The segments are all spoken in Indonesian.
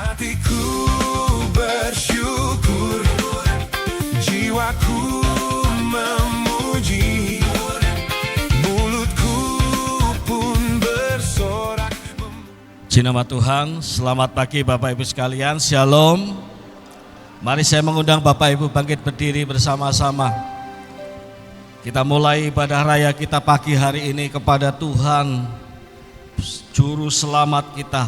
Hatiku bersyukur, jiwaku memuji, mulutku pun bersorak. Puji nama Tuhan. Selamat pagi Bapak Ibu sekalian. Shalom. Mari saya mengundang Bapak Ibu bangkit berdiri bersama-sama. Kita mulai ibadah raya kita pagi hari ini kepada Tuhan, Juru Selamat kita,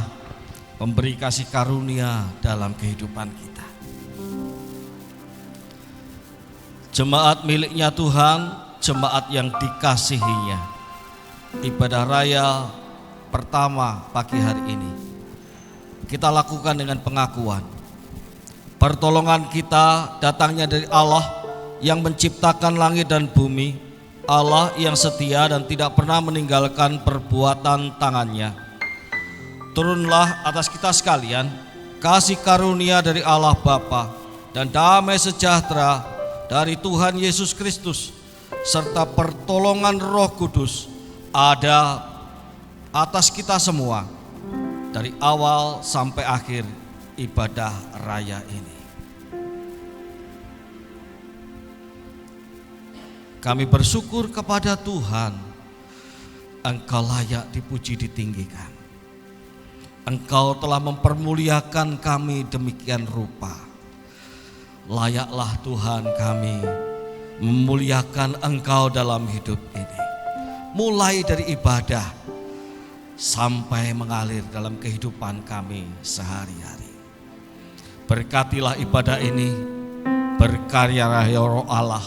pemberi kasih karunia dalam kehidupan kita. Jemaat miliknya Tuhan, jemaat yang dikasihinya. Ibadah raya pertama pagi hari ini kita lakukan dengan pengakuan. Pertolongan kita datangnya dari Allah yang menciptakan langit dan bumi, Allah yang setia dan tidak pernah meninggalkan perbuatan tangannya. Turunlah atas kita sekalian kasih karunia dari Allah Bapa dan damai sejahtera dari Tuhan Yesus Kristus serta pertolongan Roh Kudus ada atas kita semua dari awal sampai akhir ibadah raya ini. Kami bersyukur kepada Tuhan, Engkau layak dipuji ditinggikan. Engkau telah mempermuliakan kami demikian rupa. Layaklah Tuhan kami memuliakan Engkau dalam hidup ini. Mulai dari ibadah sampai mengalir dalam kehidupan kami sehari-hari. Berkatilah ibadah ini, berkaryalah ya Roh Allah,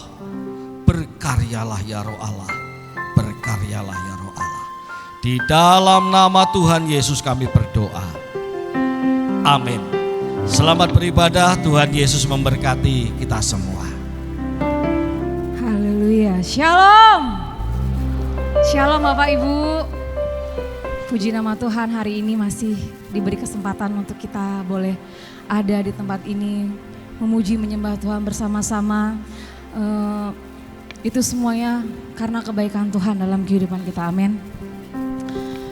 berkaryalah ya Roh Allah, berkaryalah ya Roh Allah. Di dalam nama Tuhan Yesus kami berdoa. Amin. Selamat beribadah, Tuhan Yesus memberkati kita semua. Haleluya. Shalom. Shalom Bapak Ibu. Puji nama Tuhan, hari ini masih diberi kesempatan untuk kita boleh ada di tempat ini, memuji menyembah Tuhan bersama-sama. Itu semuanya karena kebaikan Tuhan dalam kehidupan kita, amin.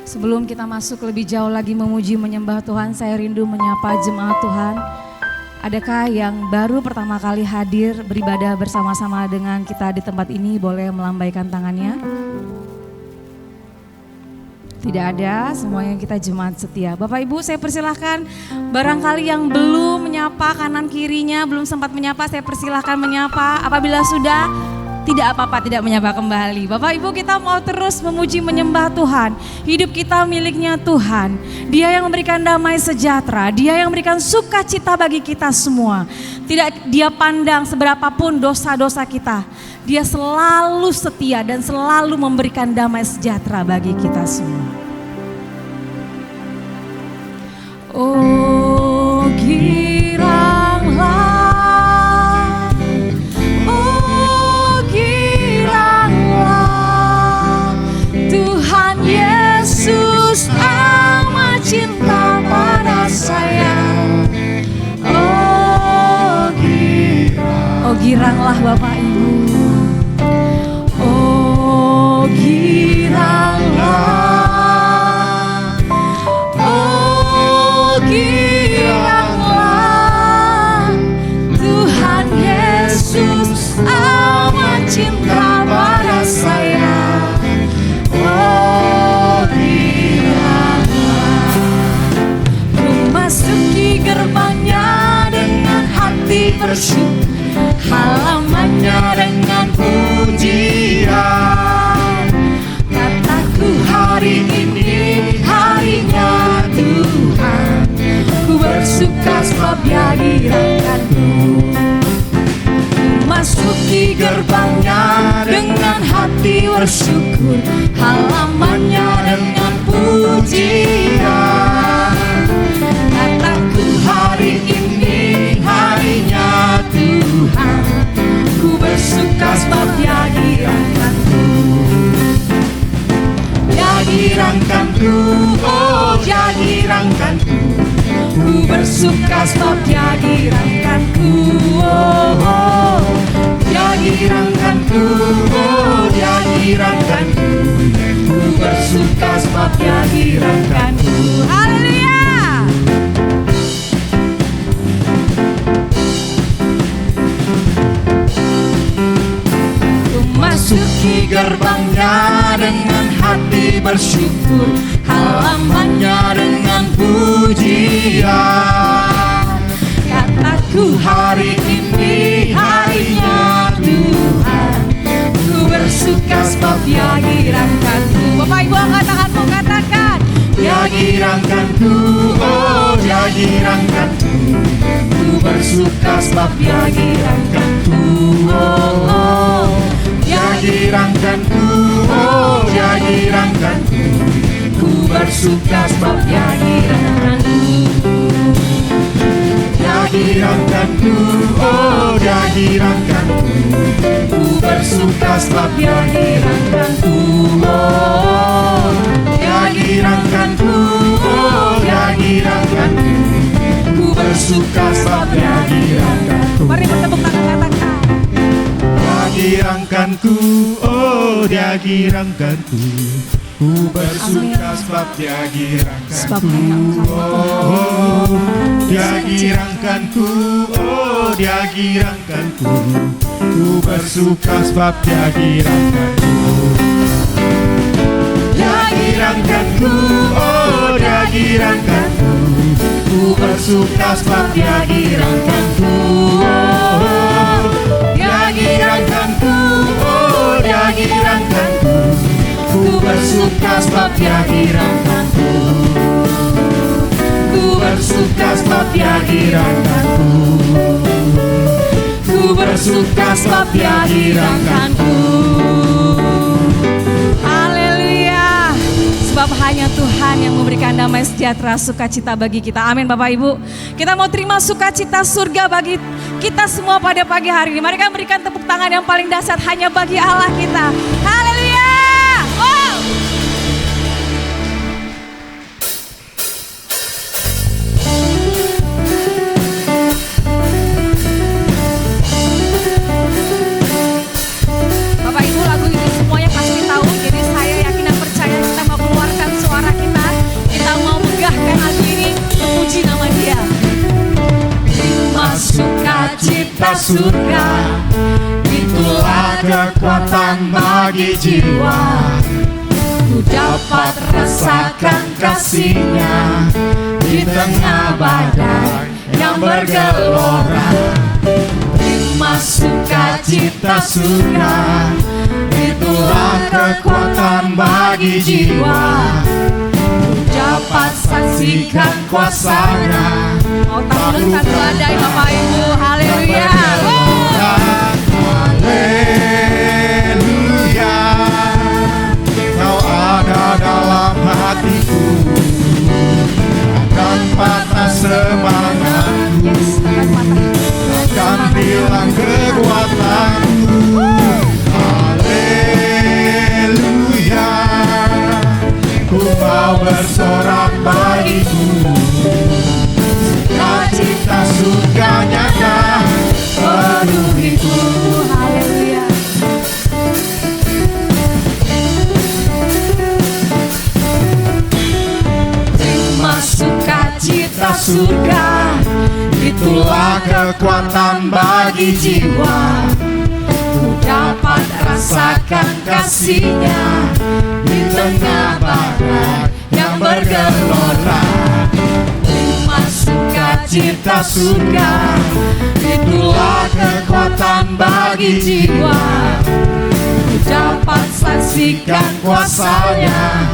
Sebelum kita masuk lebih jauh lagi memuji menyembah Tuhan, saya rindu menyapa jemaat Tuhan. Adakah yang baru pertama kali hadir beribadah bersama-sama dengan kita di tempat ini, boleh melambaikan tangannya? Tidak ada, semuanya kita jemaat setia. Bapak Ibu, saya persilahkan, barangkali yang belum menyapa kanan kirinya, belum sempat menyapa, saya persilahkan menyapa. Apabila sudah, tidak apa-apa, tidak menyapa kembali. Bapak Ibu, kita mau terus memuji menyembah Tuhan. Hidup kita miliknya Tuhan. Dia yang memberikan damai sejahtera, Dia yang memberikan sukacita bagi kita semua. Tidak Dia pandang seberapapun dosa-dosa kita. Dia selalu setia dan selalu memberikan damai sejahtera bagi kita semua. Oh, giranglah, oh giranglah, Tuhan Yesus amat cinta pada saya. Oh giranglah Bapak Ibu. Oh giranglah, oh giranglah, Tuhan Yesus amat cinta pada saya. Oh giranglah, ku masuki gerbangnya dengan hati bersyukur, halamannya dengan pujian. Kataku hari ini harinya Tuhan, ku bersuka sebab Dia dirangkanku. Ku masuki gerbangnya dengan hati bersyukur, halamannya dengan pujian. Kataku hari ini harinya Tuhan, ku bersuka sebab Dia dirangkanku. Dia dirangkanku, oh Dia dirangkanku, ku bersuka sebab Dia dirangkanku. Oh, Dia dirangkanku, oh Dia dirangkanku, ku bersuka sebab Dia dirangkanku. Haleluya. Halamannya dengan hati bersyukur, halamannya dengan pujian. Kataku hari ini harinya Tuhan, ku bersuka sebab Dia girangkanku. Bapak Ibu angkat tanganmu, katakan. Dia girangkanku, oh Dia girangkanku, ku bersuka sebab Dia girangkanku. Oh, oh. Dia girangkanku, oh Dia girangkanku, ku bersuka sebab Dia girangkanku. Dia girangkanku, oh Dia girangkanku, ku bersuka sebab Dia girangkanku. Oh, Dia girangkanku, oh Dia girangkanku, ku bersuka sebab Dia girangkanku. Mari bertepuk tangan, katakan. Dia girangkanku, oh Dia girangkanku, ku bersuka sebab Dia Sebab girangkanku. hanya Engkau Oh, Dia girangkanku, oh Dia girangkanku, ku bersuka sebab Dia girangkanku. Dia girangkanku, oh Dia girangkanku, ku bersuka sebab Dia girangkanku. Oh, Dia girangkanku, oh Dia girangkanku, ku bersuka sebab Dia girangkanku. Ku bersuka sebab Dia girangkanku, ku bersuka sebab Dia girangkanku. Haleluya. Sebab hanya Tuhan yang memberikan damai sejahtera, sukacita bagi kita. Amin Bapak Ibu. Kita mau terima sukacita surga bagi kita semua pada pagi hari ini. Mari kita berikan tepuk tangan yang paling dahsyat hanya bagi Allah kita. Haleluya. Oh. Bapak Ibu, lagu ini semuanya pasti tahu. Jadi saya yakin dan percaya kita mau keluarkan suara kita. Kita mau megahkan lagu ini, memuji nama Dia. Terima sukacita surga, itulah kekuatan bagi jiwa. Ku dapat rasakan kasih-Nya di tengah badai yang bergelora. Terima sukacita surga, itulah kekuatan bagi jiwa. Ku dapat saksikan kuasa-Nya, Mau taklukkan badai Bapak Ibu. Haleluya. Haleluya, Kau ada dalam hatiku, takkan patah semangatku, Yes, tangan patah. takkan hilang kekuatanku. Haleluya, ku mau bersorak bagiku, sukacita surga nyata penuhiku. Haleluya. Terima sukacita surga, itulah kekuatan bagi jiwa. Ku dapat rasakan kasih-Nya di tengah badai yang bergelora. Terima sukacita surga, itulah kekuatan bagi jiwa. Ku dapat saksikan kuasa-Nya,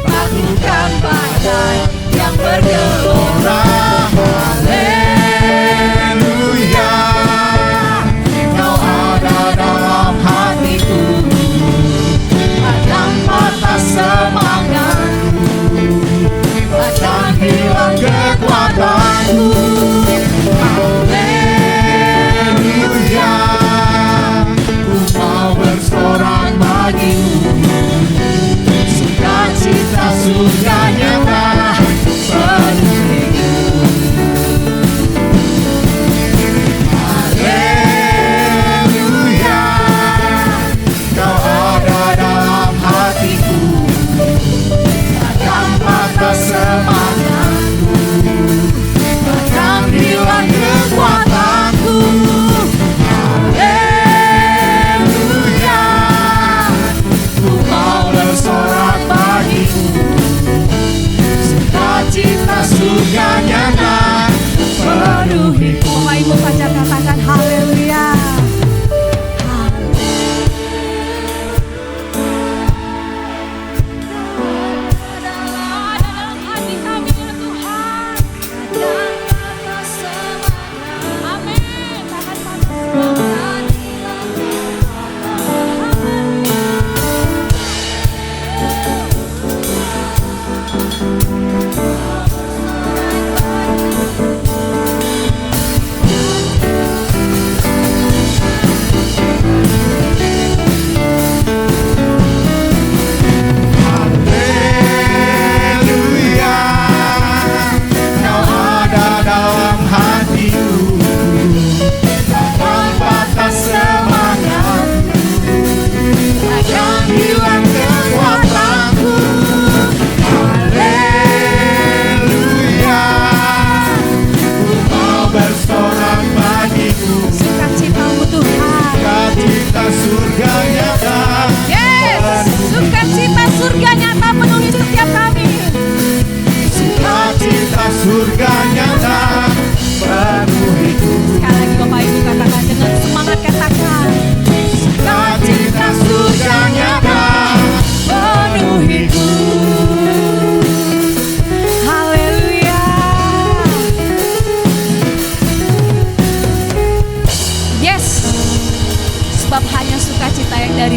taklukkan badai yang bergelora. Haleluya, Kau ada dalam hatiku, takkan patah semangatku, takkan hilang kekuatanku. Haleluya, ku mau bersorak bagimu, sukacita surga nyata penuhiku.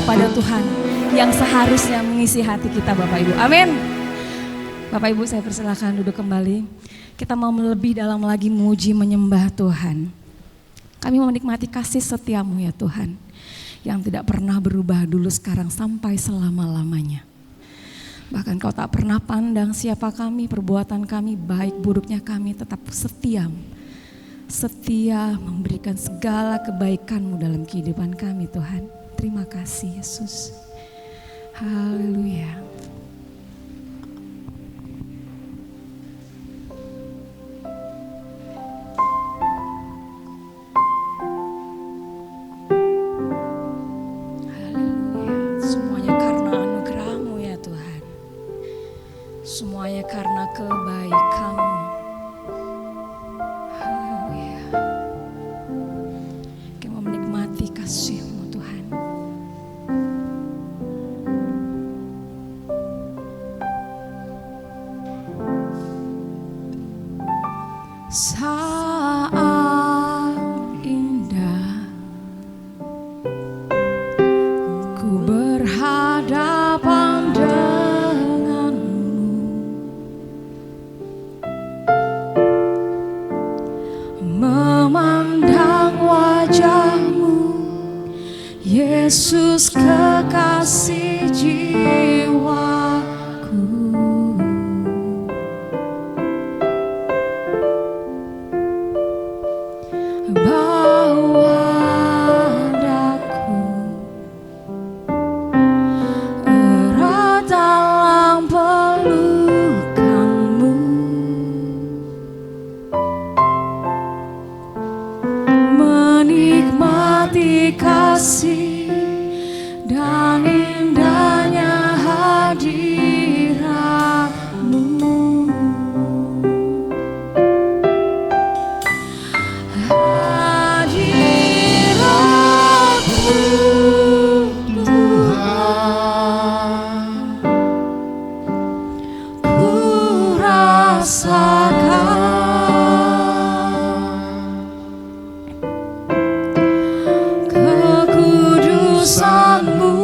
kepada Tuhan yang seharusnya mengisi hati kita Bapak Ibu. Amin. Bapak Ibu saya persilakan duduk kembali. Kita mau lebih dalam lagi memuji menyembah Tuhan. Kami menikmati kasih setiamu ya Tuhan, yang tidak pernah berubah dulu sekarang sampai selama-lamanya. Bahkan Kau tak pernah pandang siapa kami, perbuatan kami, baik buruknya kami tetap setia memberikan segala kebaikan-Mu dalam kehidupan kami Tuhan. Terima kasih Yesus. Haleluya. Semuanya karena kebaikan-Mu. Haleluya. Kami mau menikmati kasih-Mu Tuhan. Saat indah ku berhadapan memandang wajah-Mu, Yesus kekasih jiwaku. Bawa daku erat dalam pelukan-Mu, menikmati kasih dan indahnya hadirat-Mu. Hadirat-Mu Tuhan, ku rasakan kekudusan-Mu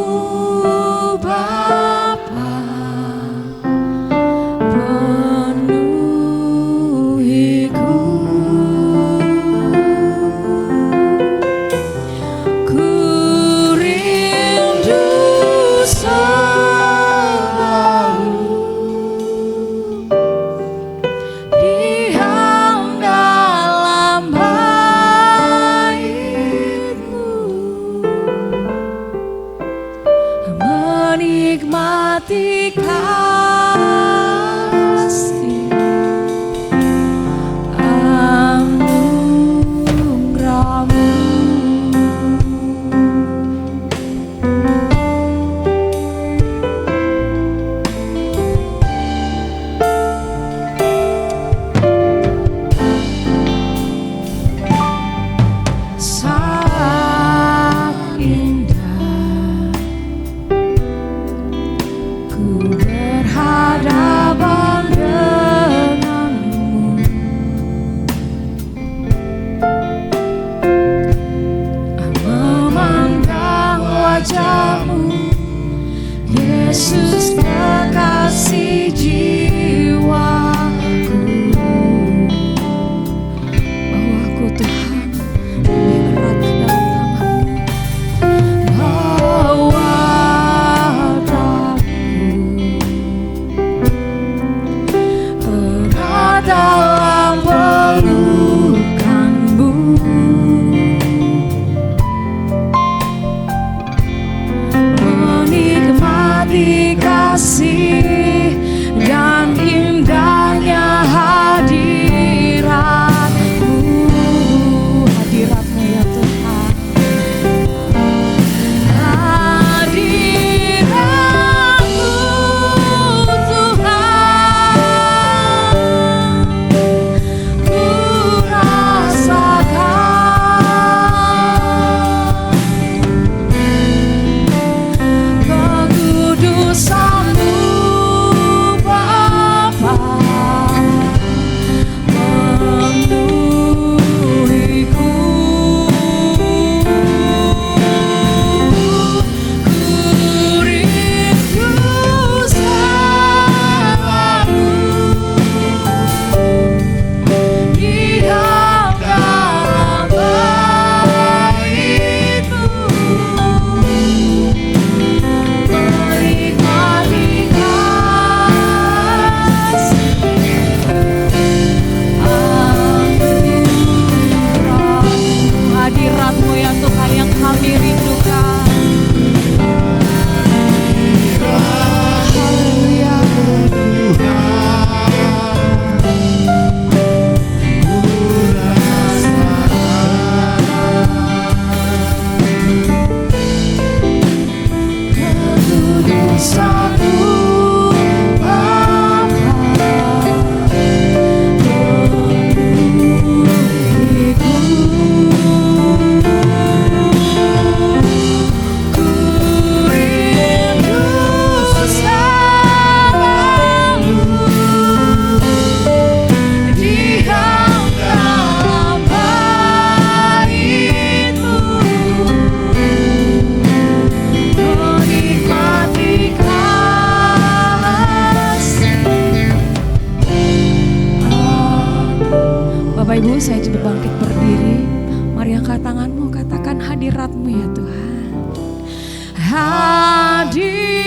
Bapak Ibu, saya coba bangkit berdiri. Mari angkat tanganmu, katakan hadirat-Mu ya Tuhan. Hadirat-Mu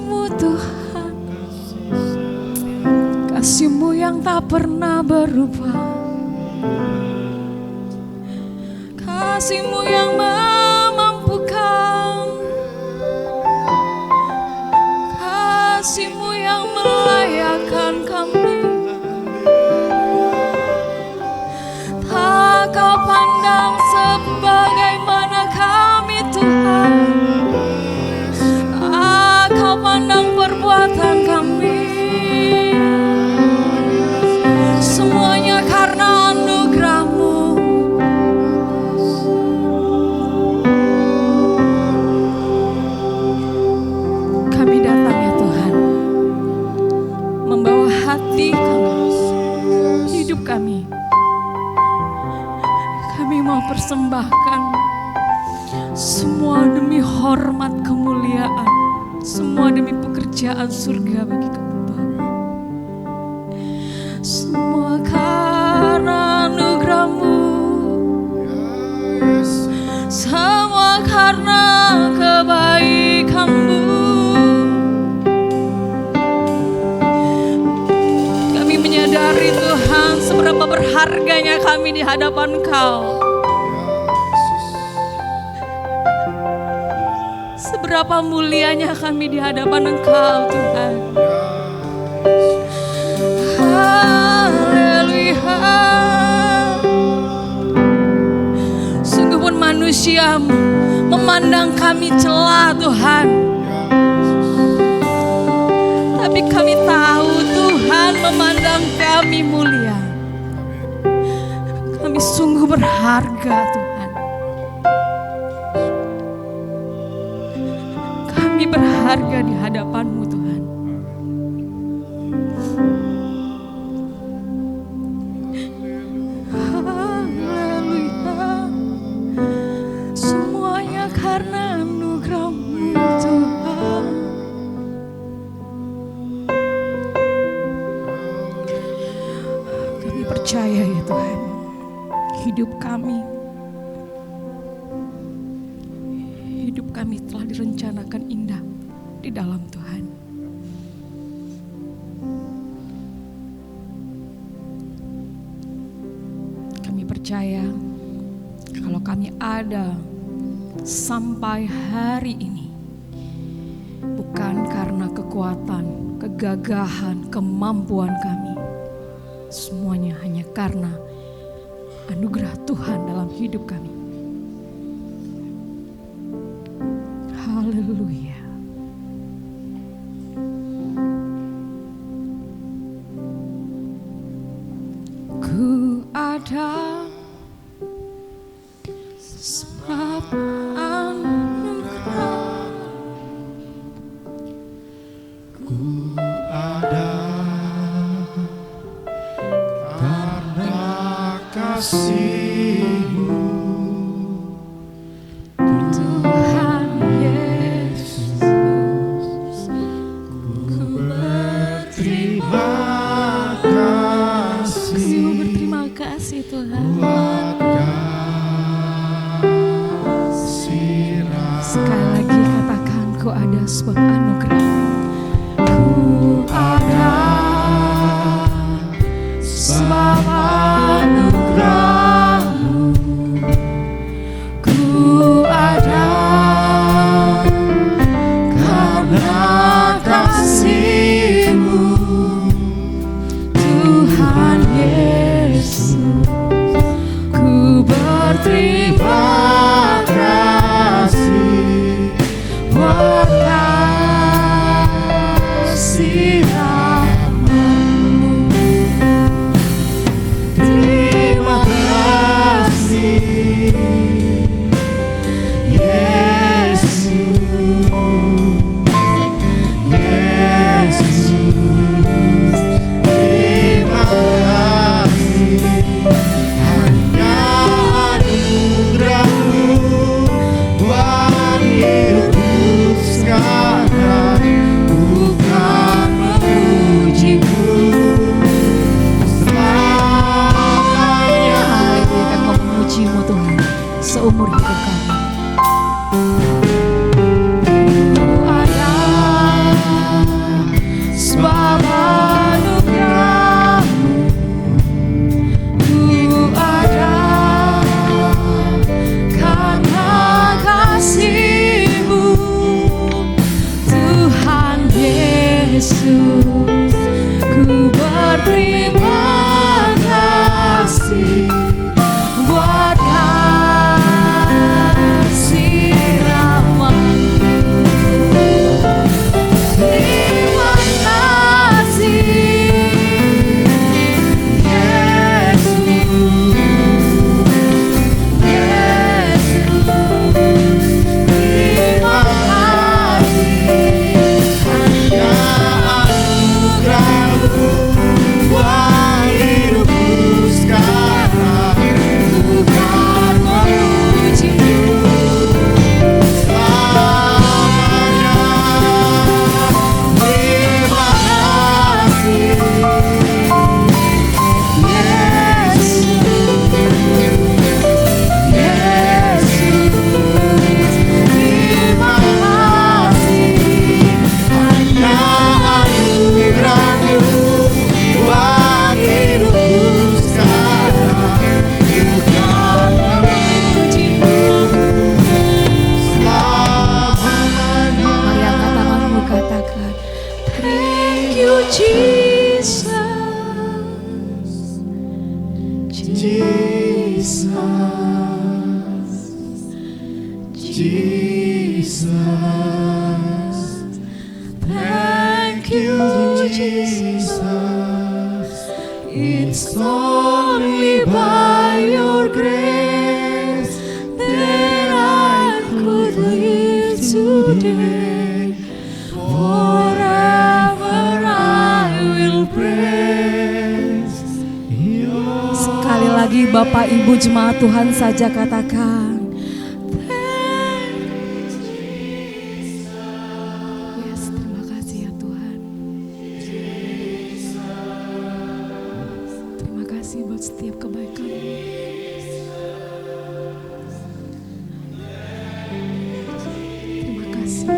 kasih-Mu Tuhan, kasih-Mu yang tak pernah berubah, kasih-Mu yang memampukan, kasih-Mu yang melayakkan kami. Tak Kau pandang sebagaimana kami Tuhan, tak Kau pandang perbuatan kami, semuanya karena anugerah-Mu. Kami datang ya Tuhan, membawa hati kami, hidup kami. Kami mau persembahkan semua demi hormat kemuliaan, semua demi pekerjaan surga bagi Kami Bapa. Semua karena anugerah-Mu, semua karena kebaikan-Mu. Kami menyadari Tuhan seberapa berharganya kami di hadapan Kau, seberapa mulianya kami di hadapan Engkau Tuhan. Haleluya. Sungguh pun manusia memandang kami celah Tuhan, tapi kami tahu Tuhan memandang kami mulia. Kami sungguh berharga Tuhan. Kami berharga di hadapan-Mu Tuhan. Haleluya. Semuanya karena anugerah-Mu Tuhan. Kami percaya ya Tuhan, hidup kami telah direncanakan indah di dalam Tuhan. Kami percaya kalau kami ada sampai hari ini bukan karena kekuatan, kegagahan, kemampuan kami, semuanya hanya karena anugerah Tuhan dalam hidup kami. Haleluya. Ku ada sebab anugerah, Ku ada karena kasih-Mu, Tuhan Yesus. Ku terima kasih, kasih berterima kasih Tuhan. buat kasih Sekali lagi katakan, ku ada sebab anugerah. Ku ada sebab anugerah-Mu. Ku ada karena kasih-Mu, Tuhan Yesus. Ku berterima kasih buat kasih. Yesus, ku berterima kasih buat kasih rahmat-Mu. Terima kasih Yesus, Yesus. Terima kasih anugerah-Mu buat hidupku sekarang. ku kan memuji-Mu. Selamanya. Terima kasih Yesus, Yesus. Terima kasih hanya anugerah-Mu buat hidupku sekarang. Bukan memuji-Mu. selamanya. Mari angkat tanganmu, katakan, Thank you Jesus, Jesus, Jesus, Thank you Jesus. It's only by your grace that I could live today. Forever I will praise. Sekali lagi Bapak Ibu jemaat Tuhan saja katakan, Thank you Jesus. Yes, terima kasih ya Tuhan. Terima kasih buat setiap kebaikan. Terima kasih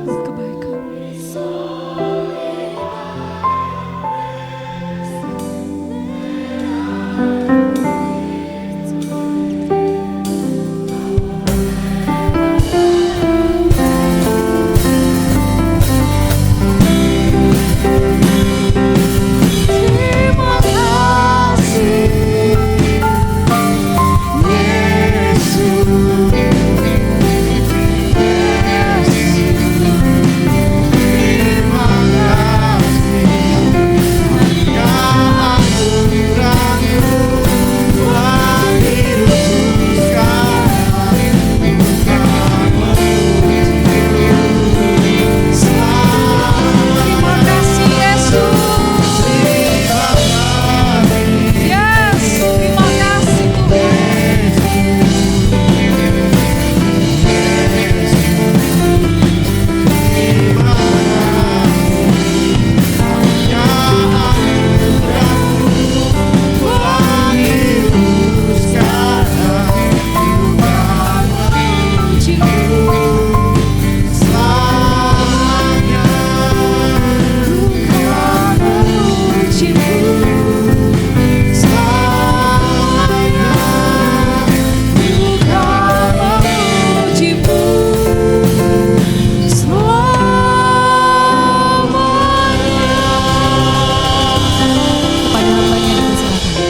buat kebaikan. Terima kasih Yesus, Terima kasih hanya anugerah-Mu buat hidupku sekarang. Bukan memuji-Mu selamanya. terima kasih Yesus. Terima kasih Yes, terima kasih Tuhan. Terima kasih hanya anugerah-Mu buat hidupku sekarang. Bukan Memuji-Mu. selamanya. Bukan memuji-Mu. Selamanya. Bukan memuji-Mu. Selamanya. Pada hambanya dipersilakan.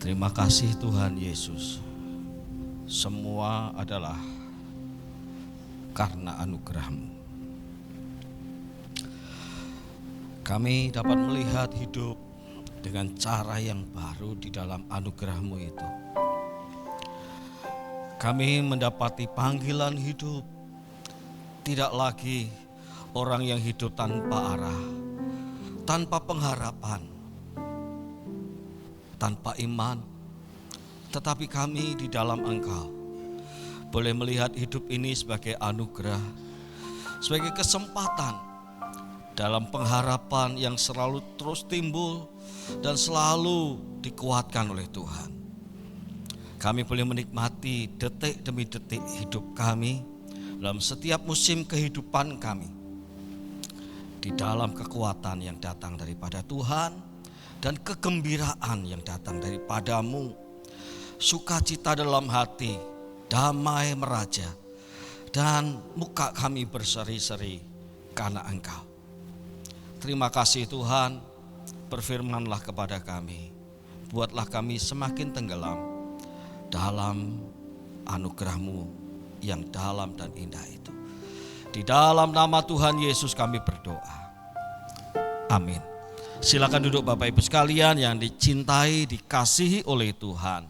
Terima kasih Tuhan Yesus. Semua adalah karena anugerah-Mu. Kami dapat melihat hidup dengan cara yang baru di dalam anugerah-Mu itu. Kami mendapati panggilan hidup, tidak lagi orang yang hidup tanpa arah, tanpa pengharapan, tanpa iman, tetapi kami di dalam Engkau boleh melihat hidup ini sebagai anugerah, sebagai kesempatan dalam pengharapan yang selalu terus timbul dan selalu dikuatkan oleh Tuhan. Kami boleh menikmati detik demi detik hidup kami dalam setiap musim kehidupan kami. di dalam kekuatan yang datang daripada Tuhan dan kegembiraan yang datang daripadamu, sukacita dalam hati, damai meraja, dan muka kami berseri-seri karena Engkau. Terima kasih Tuhan, berfirmanlah kepada kami, buatlah kami semakin tenggelam dalam anugerah-Mu yang dalam dan indah itu. Di dalam nama Tuhan Yesus kami berdoa. Amin. Silakan duduk Bapak Ibu sekalian yang dicintai, dikasihi oleh Tuhan.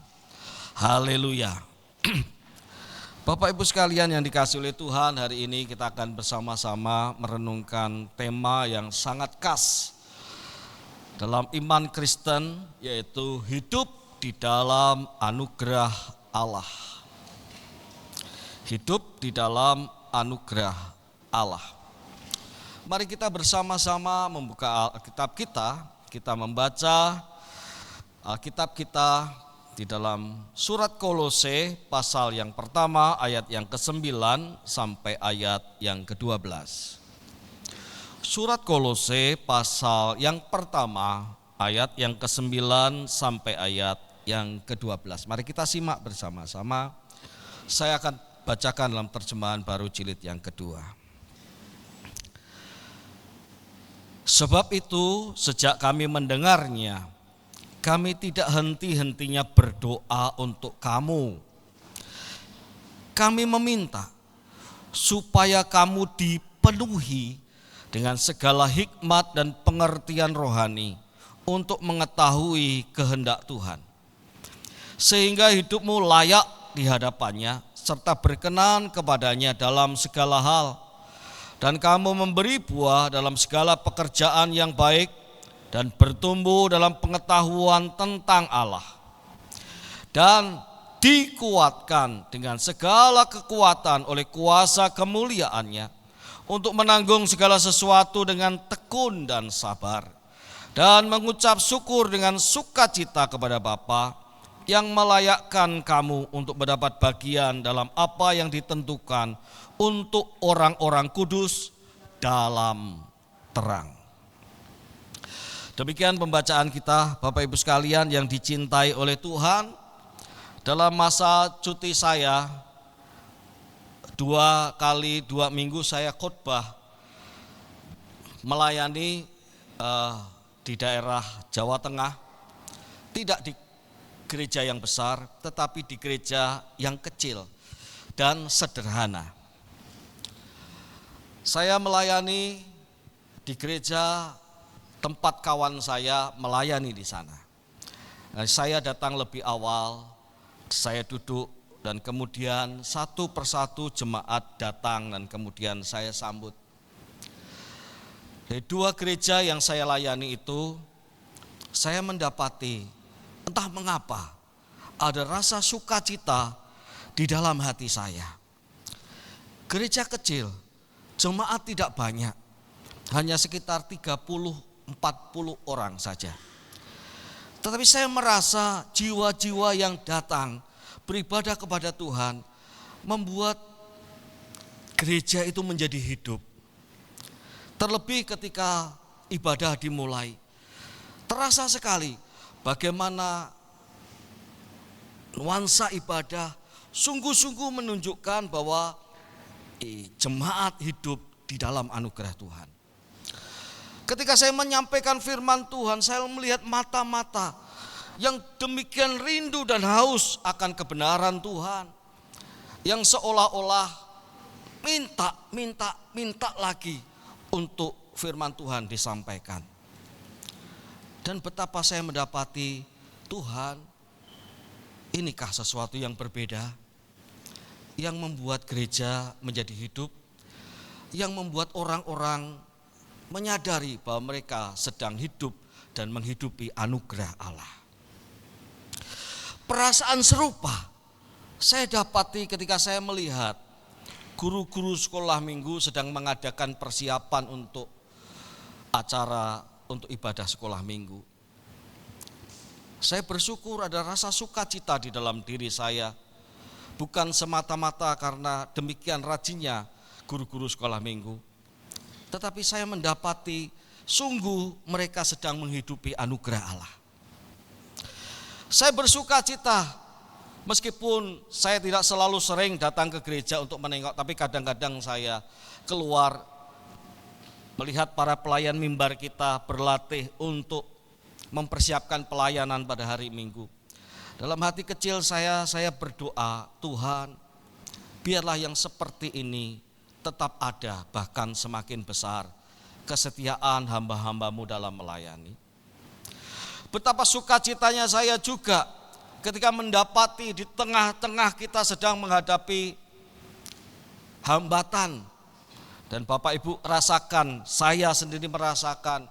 Haleluya. Bapak Ibu sekalian yang dikasihi oleh Tuhan, hari ini kita akan bersama-sama merenungkan tema yang sangat khas dalam iman Kristen, yaitu hidup di dalam anugerah Allah. Hidup di dalam anugerah Allah. Mari kita bersama-sama membuka Alkitab kita membaca Alkitab kita di dalam surat Kolose pasal yang pertama ayat yang ke-9 sampai ayat yang ke-12. Surat Kolose pasal yang pertama ayat yang ke-9 sampai ayat yang ke-12. Mari kita simak bersama-sama. Saya akan bacakan dalam terjemahan baru jilid yang kedua. Sebab itu sejak kami mendengarnya, kami tidak henti-hentinya berdoa untuk kamu. Kami meminta supaya kamu dipenuhi dengan segala hikmat dan pengertian rohani untuk mengetahui kehendak Tuhan, sehingga hidupmu layak di hadapannya serta berkenan kepadanya dalam segala hal, dan kamu memberi buah dalam segala pekerjaan yang baik dan bertumbuh dalam pengetahuan tentang Allah, dan dikuatkan dengan segala kekuatan oleh kuasa kemuliaannya untuk menanggung segala sesuatu dengan tekun dan sabar, dan mengucap syukur dengan sukacita kepada Bapa yang melayakkan kamu untuk mendapat bagian dalam apa yang ditentukan untuk orang-orang kudus dalam terang. Demikian pembacaan kita Bapak Ibu sekalian yang dicintai oleh Tuhan. Dalam masa cuti saya 2 minggu saya khotbah melayani di daerah Jawa Tengah, tidak di gereja yang besar tetapi di gereja yang kecil dan sederhana. Saya melayani di gereja tempat kawan saya melayani di sana. Nah, saya datang lebih awal, saya duduk dan kemudian satu persatu jemaat datang dan kemudian saya sambut. Dari 2 gereja yang saya layani itu, saya mendapati entah mengapa ada rasa sukacita di dalam hati saya. Gereja kecil, jemaat tidak banyak, hanya sekitar 30-40 orang saja. Tetapi saya merasa jiwa-jiwa yang datang beribadah kepada Tuhan membuat gereja itu menjadi hidup. Terlebih ketika ibadah dimulai, terasa sekali bagaimana nuansa ibadah sungguh-sungguh menunjukkan bahwa jemaat hidup di dalam anugerah Tuhan. Ketika saya menyampaikan firman Tuhan, saya melihat mata-mata yang demikian rindu dan haus akan kebenaran Tuhan, yang seolah-olah minta lagi untuk firman Tuhan disampaikan. Dan betapa saya mendapati Tuhan, inikah sesuatu yang berbeda, yang membuat gereja menjadi hidup, yang membuat orang-orang menyadari bahwa mereka sedang hidup dan menghidupi anugerah Allah. Perasaan serupa saya dapati ketika saya melihat guru-guru sekolah minggu sedang mengadakan persiapan untuk acara untuk ibadah sekolah minggu. Saya bersyukur ada rasa sukacita di dalam diri saya, bukan semata-mata karena demikian rajinnya guru-guru sekolah minggu, tetapi saya mendapati sungguh mereka sedang menghidupi anugerah Allah. Saya bersuka cita, meskipun saya tidak selalu sering datang ke gereja untuk menengok, tapi kadang-kadang saya keluar melihat para pelayan mimbar kita berlatih untuk mempersiapkan pelayanan pada hari Minggu. Dalam hati kecil saya berdoa, Tuhan, biarlah yang seperti ini tetap ada, bahkan semakin besar kesetiaan hamba-hambamu dalam melayani. Betapa sukacitanya saya juga ketika mendapati di tengah-tengah kita sedang menghadapi hambatan. Dan Bapak Ibu rasakan, saya sendiri merasakan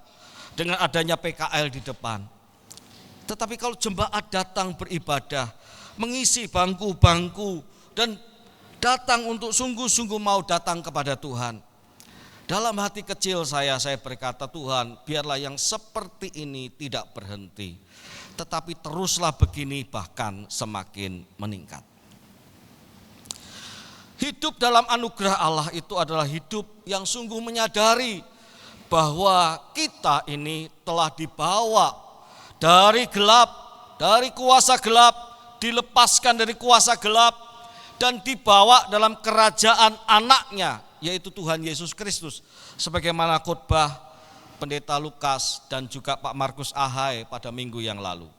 dengan adanya PKL di depan. Tetapi kalau jemaat datang beribadah, mengisi bangku-bangku dan datang untuk sungguh-sungguh mau datang kepada Tuhan. Dalam hati kecil saya berkata, Tuhan, biarlah yang seperti ini tidak berhenti, tetapi teruslah begini, bahkan semakin meningkat. Hidup dalam anugerah Allah itu adalah hidup yang sungguh menyadari bahwa kita ini telah dibawa dari gelap, dari kuasa gelap, dilepaskan dari kuasa gelap, dan dibawa dalam kerajaan anaknya, yaitu Tuhan Yesus Kristus. Sebagaimana khotbah Pendeta Lukas dan juga Pak Markus Ahai pada minggu yang lalu.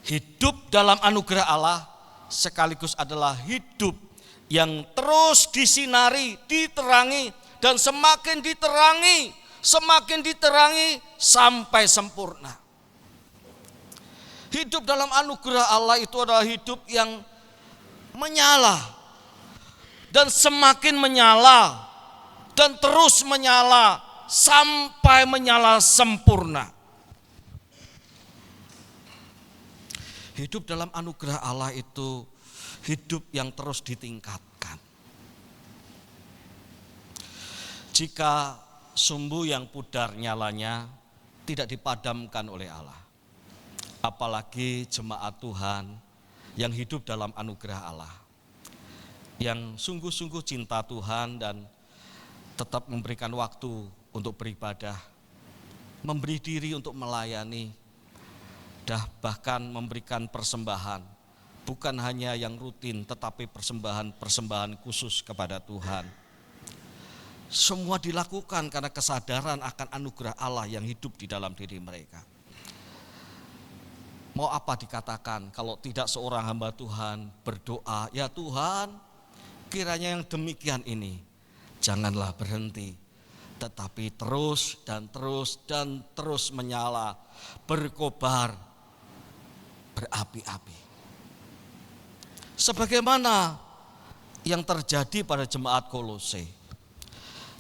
Hidup dalam anugerah Allah sekaligus adalah hidup yang terus disinari, diterangi, dan semakin diterangi sampai sempurna. Hidup dalam anugerah Allah itu adalah hidup yang menyala dan semakin menyala dan terus menyala sampai menyala sempurna. Hidup dalam anugerah Allah itu hidup yang terus ditingkatkan. Jika sumbu yang pudar nyalanya tidak dipadamkan oleh Allah, apalagi jemaat Tuhan yang hidup dalam anugerah Allah, yang sungguh-sungguh cinta Tuhan dan tetap memberikan waktu untuk beribadah, memberi diri untuk melayani, bahkan memberikan persembahan, bukan hanya yang rutin tetapi persembahan khusus kepada Tuhan. Semua dilakukan karena kesadaran akan anugerah Allah yang hidup di dalam diri mereka. Mau apa dikatakan kalau tidak seorang hamba Tuhan berdoa, ya Tuhan, kiranya yang demikian ini janganlah berhenti, tetapi terus dan terus menyala, berkobar, berapi-api. Sebagaimana yang terjadi pada jemaat Kolose.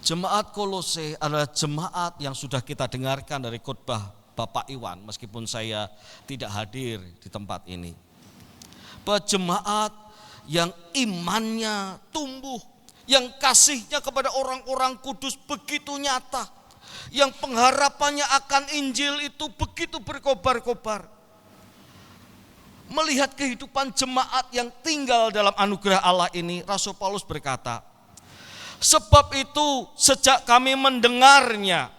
Jemaat Kolose adalah jemaat yang sudah kita dengarkan dari khotbah Bapak Iwan, meskipun saya tidak hadir di tempat ini. Bahwa jemaat yang imannya tumbuh, yang kasihnya kepada orang-orang kudus begitu nyata, yang pengharapannya akan Injil itu begitu berkobar-kobar. Melihat kehidupan jemaat yang tinggal dalam anugerah Allah ini, Rasul Paulus berkata, sebab itu sejak kami mendengarnya,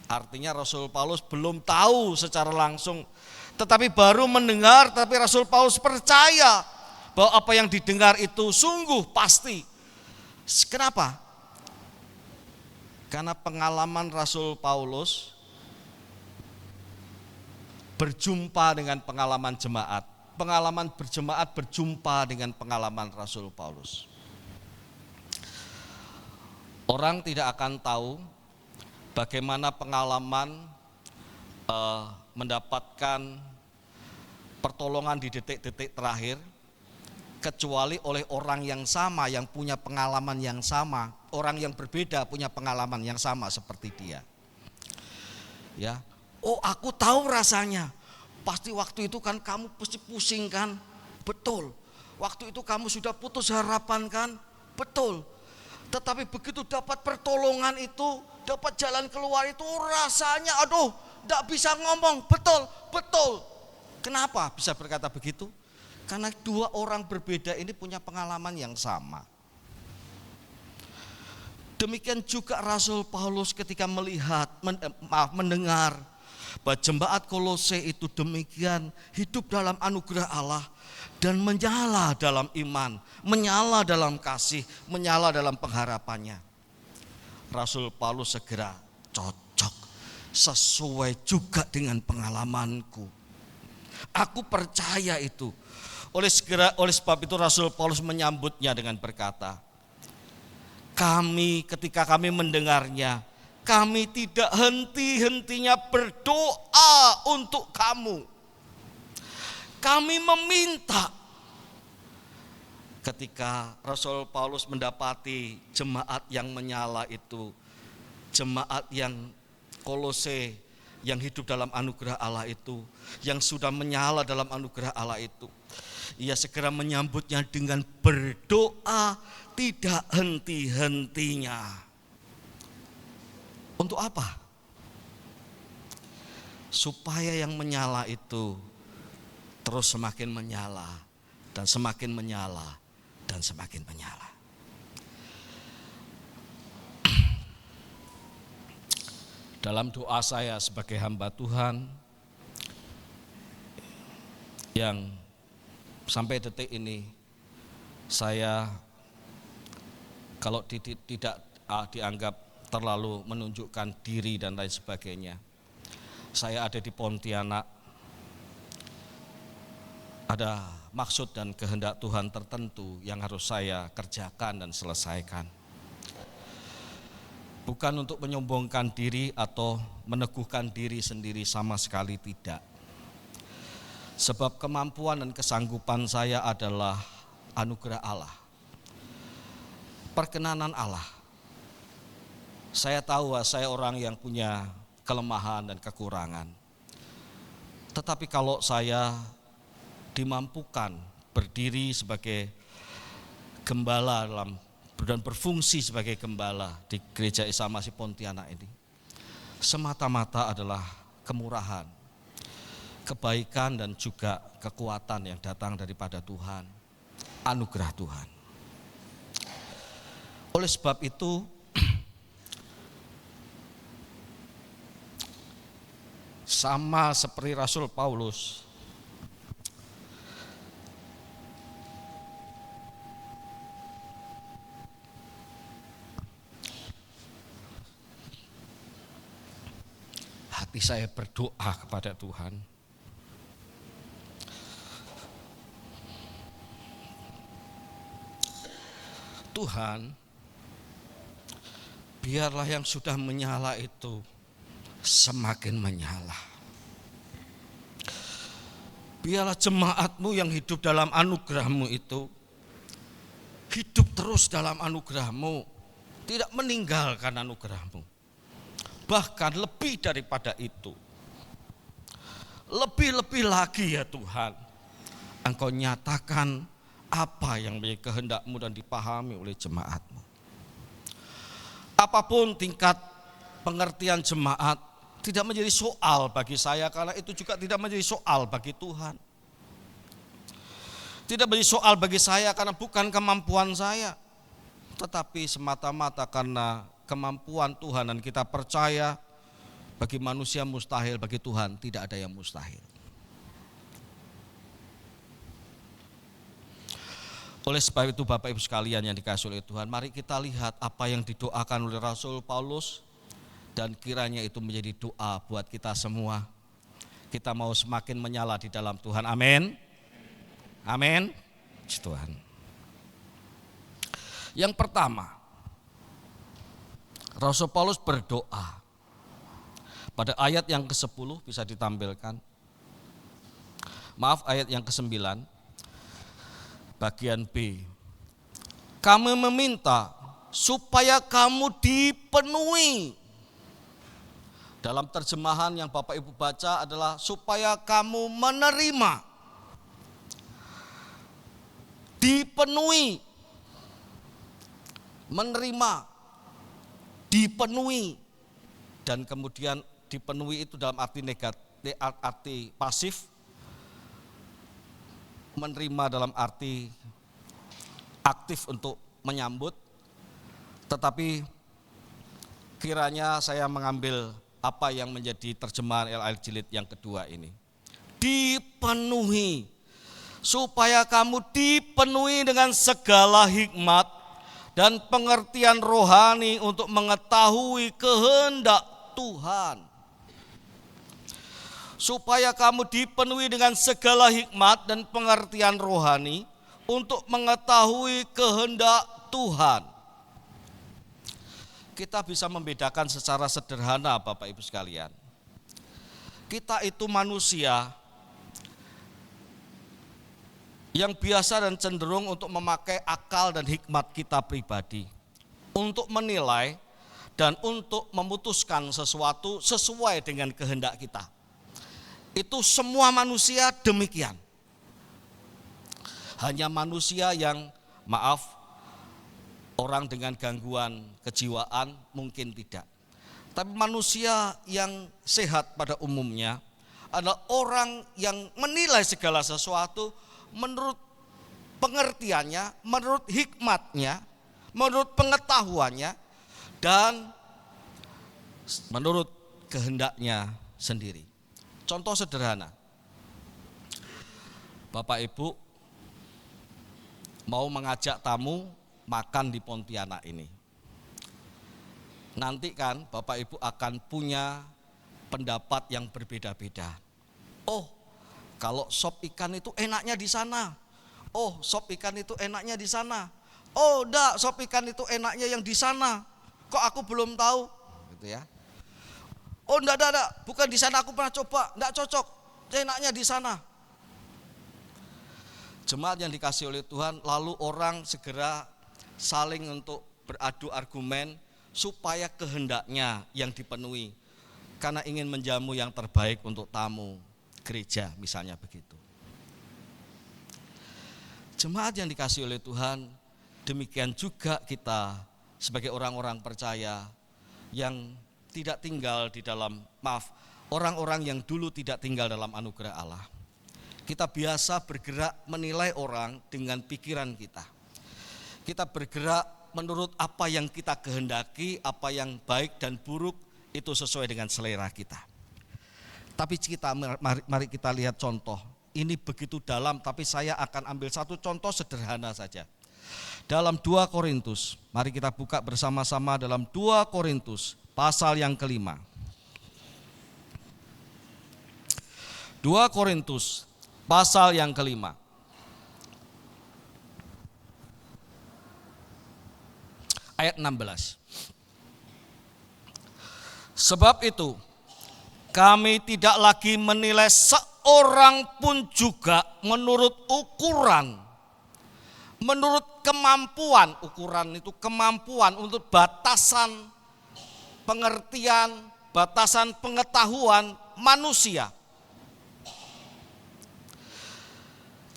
artinya Rasul Paulus belum tahu secara langsung, tetapi baru mendengar, tapi Rasul Paulus percaya bahwa apa yang didengar itu sungguh pasti. Kenapa? Karena pengalaman Rasul Paulus berjumpa dengan pengalaman jemaat. Pengalaman berjemaat berjumpa dengan pengalaman Rasul Paulus. Orang tidak akan tahu bagaimana pengalaman mendapatkan pertolongan di detik-detik terakhir, kecuali oleh orang yang sama, yang punya pengalaman yang sama. Orang yang berbeda punya pengalaman yang sama seperti dia. Ya, oh aku tahu rasanya. Pasti waktu itu kan kamu pasti pusing kan? Betul. Waktu itu kamu sudah putus harapan kan? Betul. Tetapi begitu dapat pertolongan itu, dapat jalan keluar itu rasanya aduh, tidak bisa ngomong. Betul, betul. Kenapa bisa berkata begitu? Karena dua orang berbeda ini punya pengalaman yang sama. Demikian juga Rasul Paulus ketika mendengar bahwa jemaat Kolose itu demikian hidup dalam anugerah Allah dan menyala dalam iman, menyala dalam kasih, menyala dalam pengharapannya. Rasul Paulus segera cocok, sesuai juga dengan pengalamanku. Aku percaya itu. Oleh sebab itu Rasul Paulus menyambutnya dengan berkata, ketika kami mendengarnya, kami tidak henti-hentinya berdoa untuk kamu. Kami meminta. Ketika Rasul Paulus mendapati jemaat yang menyala itu, jemaat yang Kolose yang hidup dalam anugerah Allah itu, yang sudah menyala dalam anugerah Allah itu, ia segera menyambutnya dengan berdoa tidak henti-hentinya. Untuk apa? Supaya yang menyala itu terus semakin menyala dan semakin menyala dan semakin menyala. Dalam doa saya sebagai hamba Tuhan yang sampai detik ini saya kalau tidak dianggap terlalu menunjukkan diri dan lain sebagainya. Saya ada di Pontianak, ada maksud dan kehendak Tuhan tertentu yang harus saya kerjakan dan selesaikan. Bukan untuk menyombongkan diri atau meneguhkan diri sendiri, sama sekali tidak. Sebab kemampuan dan kesanggupan saya adalah anugerah Allah, perkenanan Allah. Saya tahu saya orang yang punya kelemahan dan kekurangan. Tetapi kalau saya dimampukan berdiri sebagai gembala dan berfungsi sebagai gembala di Gereja Isa Masih Pontianak ini, semata-mata adalah kemurahan, kebaikan dan juga kekuatan yang datang daripada Tuhan, anugerah Tuhan. Oleh sebab itu, sama seperti Rasul Paulus, hati saya berdoa kepada Tuhan. Tuhan, biarlah yang sudah menyala itu semakin menyala. Biarlah jemaat-Mu yang hidup dalam anugerah-Mu itu hidup terus dalam anugerah-Mu, tidak meninggalkan anugerah-Mu. Bahkan lebih daripada itu, lebih-lebih lagi ya Tuhan, Engkau nyatakan apa yang menjadi kehendak-Mu dan dipahami oleh jemaat-Mu. Apapun tingkat pengertian jemaat, tidak menjadi soal bagi saya, karena itu juga tidak menjadi soal bagi Tuhan. Tidak menjadi soal bagi saya karena bukan kemampuan saya, tetapi semata-mata karena kemampuan Tuhan, dan kita percaya bagi manusia mustahil, bagi Tuhan tidak ada yang mustahil. Oleh sebab itu Bapak Ibu sekalian yang dikasihi oleh Tuhan, mari kita lihat apa yang didoakan oleh Rasul Paulus, dan kiranya itu menjadi doa buat kita semua. Kita mau semakin menyala di dalam Tuhan. Amin. Amin. Tuhan. Yang pertama, Rasul Paulus berdoa. Pada ayat yang ke-10 bisa ditampilkan. Maaf, ayat yang ke-9. Bagian B. Kami meminta supaya kamu dipenuhi. Dalam terjemahan yang Bapak Ibu baca adalah supaya kamu menerima. Dipenuhi. Menerima. Dipenuhi. Dan kemudian dipenuhi itu dalam arti negatif, arti pasif. Menerima dalam arti aktif untuk menyambut, tetapi kiranya saya mengambil apa yang menjadi terjemahan LAI Jilid yang kedua ini. Dipenuhi, supaya kamu dipenuhi dengan segala hikmat dan pengertian rohani untuk mengetahui kehendak Tuhan. Supaya kamu dipenuhi dengan segala hikmat dan pengertian rohani untuk mengetahui kehendak Tuhan. Kita bisa membedakan secara sederhana Bapak Ibu sekalian. Kita itu manusia yang biasa dan cenderung untuk memakai akal dan hikmat kita pribadi untuk menilai dan untuk memutuskan sesuatu sesuai dengan kehendak kita. Itu semua manusia demikian. Hanya manusia yang orang dengan gangguan kejiwaan mungkin tidak. Tapi manusia yang sehat pada umumnya adalah orang yang menilai segala sesuatu menurut pengertiannya, menurut hikmatnya, menurut pengetahuannya, dan menurut kehendaknya sendiri. Contoh sederhana, Bapak Ibu mau mengajak tamu makan di Pontianak ini. Nanti kan Bapak Ibu akan punya pendapat yang berbeda-beda. Oh, kalau sop ikan itu enaknya di sana. Oh, sop ikan itu enaknya di sana. Oh, enggak, sop ikan itu enaknya yang di sana. Kok aku belum tahu? Gitu ya. Oh, enggak, bukan di sana aku pernah coba, enggak cocok. Enaknya di sana. Jemaat yang dikasihi oleh Tuhan, lalu orang segera saling untuk beradu argumen supaya kehendaknya yang dipenuhi. Karena ingin menjamu yang terbaik untuk tamu gereja, misalnya begitu. Jemaat yang dikasihi oleh Tuhan, demikian juga kita sebagai orang-orang percaya yang tidak tinggal di dalam, orang-orang yang dulu tidak tinggal dalam anugerah Allah. Kita biasa bergerak menilai orang dengan pikiran kita. Kita bergerak menurut apa yang kita kehendaki, apa yang baik dan buruk itu sesuai dengan selera kita. Tapi mari kita lihat contoh. Ini begitu dalam, tapi saya akan ambil satu contoh sederhana saja. Dalam 2 Korintus, mari kita buka bersama-sama dalam 2 Korintus pasal yang kelima. 2 Korintus pasal yang kelima. Ayat 16. Sebab itu kami tidak lagi menilai seorang pun juga menurut ukuran, menurut kemampuan. Ukuran itu kemampuan untuk batasan pengertian, batasan pengetahuan manusia.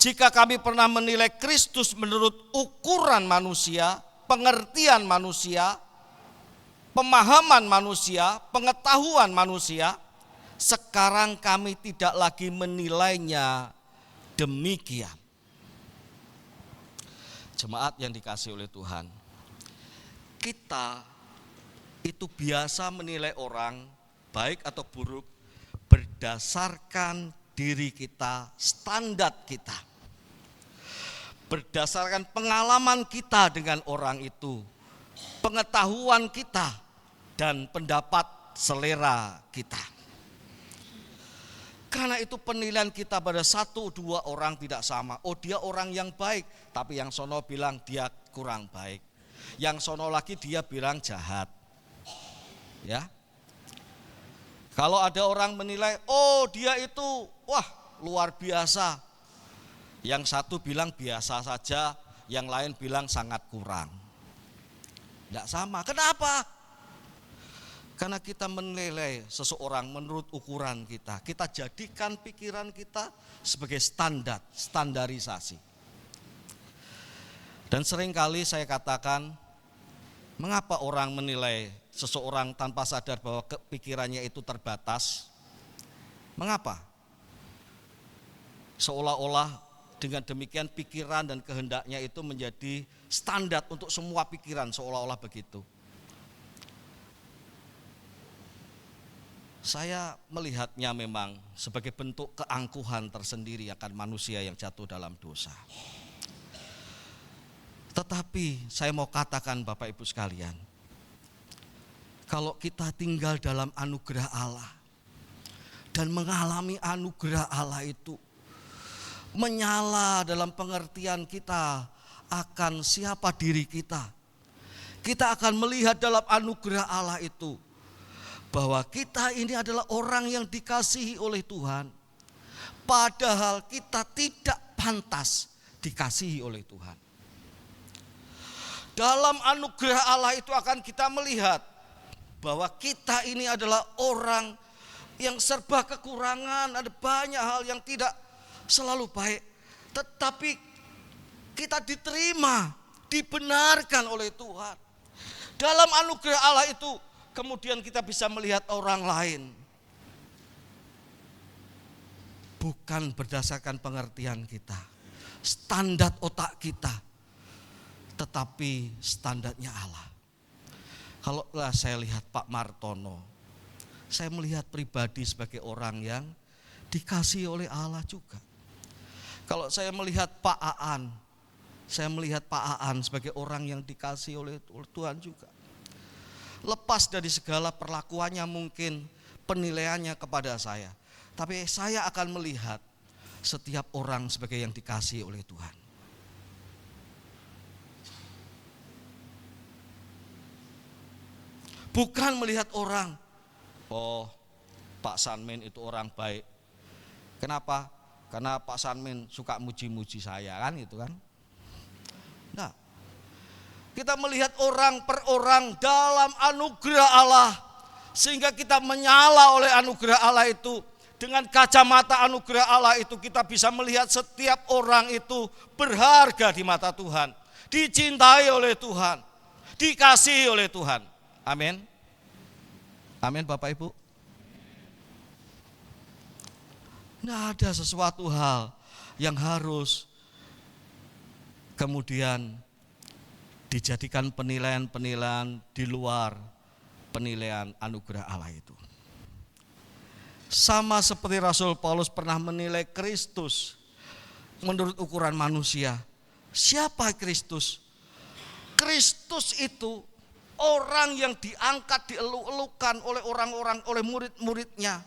Jika kami pernah menilai Kristus menurut ukuran manusia, pengertian manusia, pemahaman manusia, pengetahuan manusia, sekarang kami tidak lagi menilainya demikian. Jemaat yang dikasihi oleh Tuhan, kita itu biasa menilai orang baik atau buruk berdasarkan diri kita, standar kita, berdasarkan pengalaman kita dengan orang itu, pengetahuan kita, dan pendapat selera kita. Karena itu penilaian kita pada 1-2 orang tidak sama. Oh, dia orang yang baik, tapi yang sono bilang dia kurang baik. Yang sono lagi dia bilang jahat. Ya. Kalau ada orang menilai, oh dia itu wah luar biasa. Yang satu bilang biasa saja, yang lain bilang sangat kurang. Tidak sama. Kenapa? Karena kita menilai seseorang menurut ukuran kita. Kita jadikan pikiran kita sebagai standarisasi. Dan seringkali saya katakan, mengapa orang menilai seseorang tanpa sadar bahwa pikirannya itu terbatas? Mengapa? Seolah-olah dengan demikian pikiran dan kehendaknya itu menjadi standar untuk semua pikiran, seolah-olah begitu. Saya melihatnya memang sebagai bentuk keangkuhan tersendiri akan manusia yang jatuh dalam dosa. Tetapi saya mau katakan Bapak Ibu sekalian, kalau kita tinggal dalam anugerah Allah dan mengalami anugerah Allah itu menyala dalam pengertian kita akan siapa diri kita, kita akan melihat dalam anugerah Allah itu bahwa kita ini adalah orang yang dikasihi oleh Tuhan, padahal kita tidak pantas dikasihi oleh Tuhan. Dalam anugerah Allah itu akan kita melihat bahwa kita ini adalah orang yang serba kekurangan, ada banyak hal yang tidak selalu baik, tetapi kita diterima, dibenarkan oleh Tuhan. Dalam anugerah Allah itu kemudian kita bisa melihat orang lain bukan berdasarkan pengertian kita, standar otak kita, tetapi standarnya Allah. Kalau saya lihat Pak Martono, saya melihat pribadi sebagai orang yang dikasihi oleh Allah juga. Kalau saya melihat Pak Aan, saya melihat Pak Aan sebagai orang yang dikasihi oleh Tuhan juga. Lepas dari segala perlakuannya mungkin penilaiannya kepada saya, tapi saya akan melihat setiap orang sebagai yang dikasihi oleh Tuhan. Bukan melihat orang, oh Pak Sanmin itu orang baik. Kenapa? Karena Pak Sanmin suka muji-muji saya, kan itu kan. Nah, kita melihat orang per orang dalam anugerah Allah, sehingga kita menyala oleh anugerah Allah itu. Dengan kacamata anugerah Allah itu kita bisa melihat setiap orang itu berharga di mata Tuhan, dicintai oleh Tuhan, dikasihi oleh Tuhan. Amin. Amin Bapak Ibu. Nggak ada sesuatu hal yang harus kemudian dijadikan penilaian-penilaian di luar penilaian anugerah Allah itu. Sama seperti Rasul Paulus pernah menilai Kristus menurut ukuran manusia. Siapa Kristus? Kristus itu orang yang diangkat, dieluk-elukan oleh orang-orang, oleh murid-muridnya.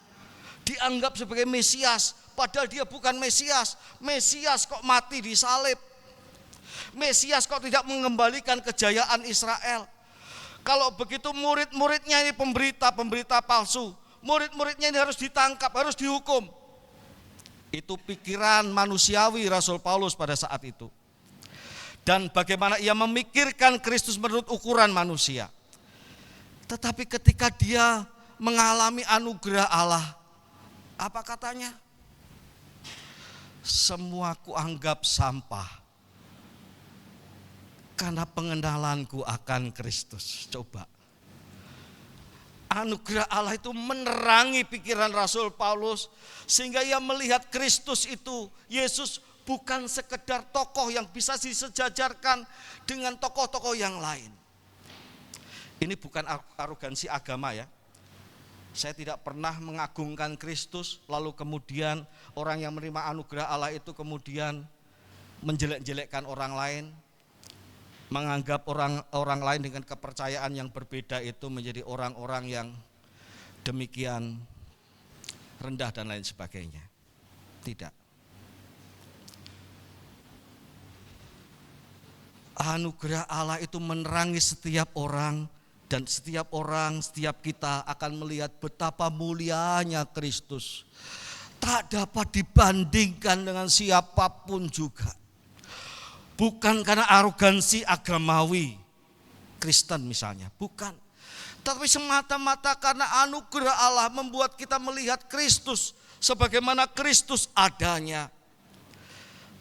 Dianggap sebagai Mesias, padahal dia bukan Mesias. Mesias kok mati di salib. Mesias kok tidak mengembalikan kejayaan Israel. Kalau begitu murid-muridnya ini pemberita palsu. Murid-muridnya ini harus ditangkap, harus dihukum. Itu pikiran manusiawi Rasul Paulus pada saat itu. Dan bagaimana ia memikirkan Kristus menurut ukuran manusia. Tetapi ketika dia mengalami anugerah Allah, apa katanya? Semua kuanggap sampah karena pengenalanku akan Kristus. Coba. Anugerah Allah itu menerangi pikiran Rasul Paulus sehingga ia melihat Kristus itu, Yesus bukan sekedar tokoh yang bisa disejajarkan dengan tokoh-tokoh yang lain. Ini bukan arogansi agama ya. Saya tidak pernah mengagungkan Kristus lalu kemudian orang yang menerima anugerah Allah itu kemudian menjelek-jelekkan orang lain. Menganggap orang lain dengan kepercayaan yang berbeda itu menjadi orang-orang yang demikian rendah dan lain sebagainya. Tidak. Anugerah Allah itu menerangi setiap orang dan setiap orang, setiap kita akan melihat betapa mulianya Kristus. Tak dapat dibandingkan dengan siapapun juga. Bukan karena arogansi agamawi Kristen misalnya, bukan. Tapi semata-mata karena anugerah Allah membuat kita melihat Kristus sebagaimana Kristus adanya.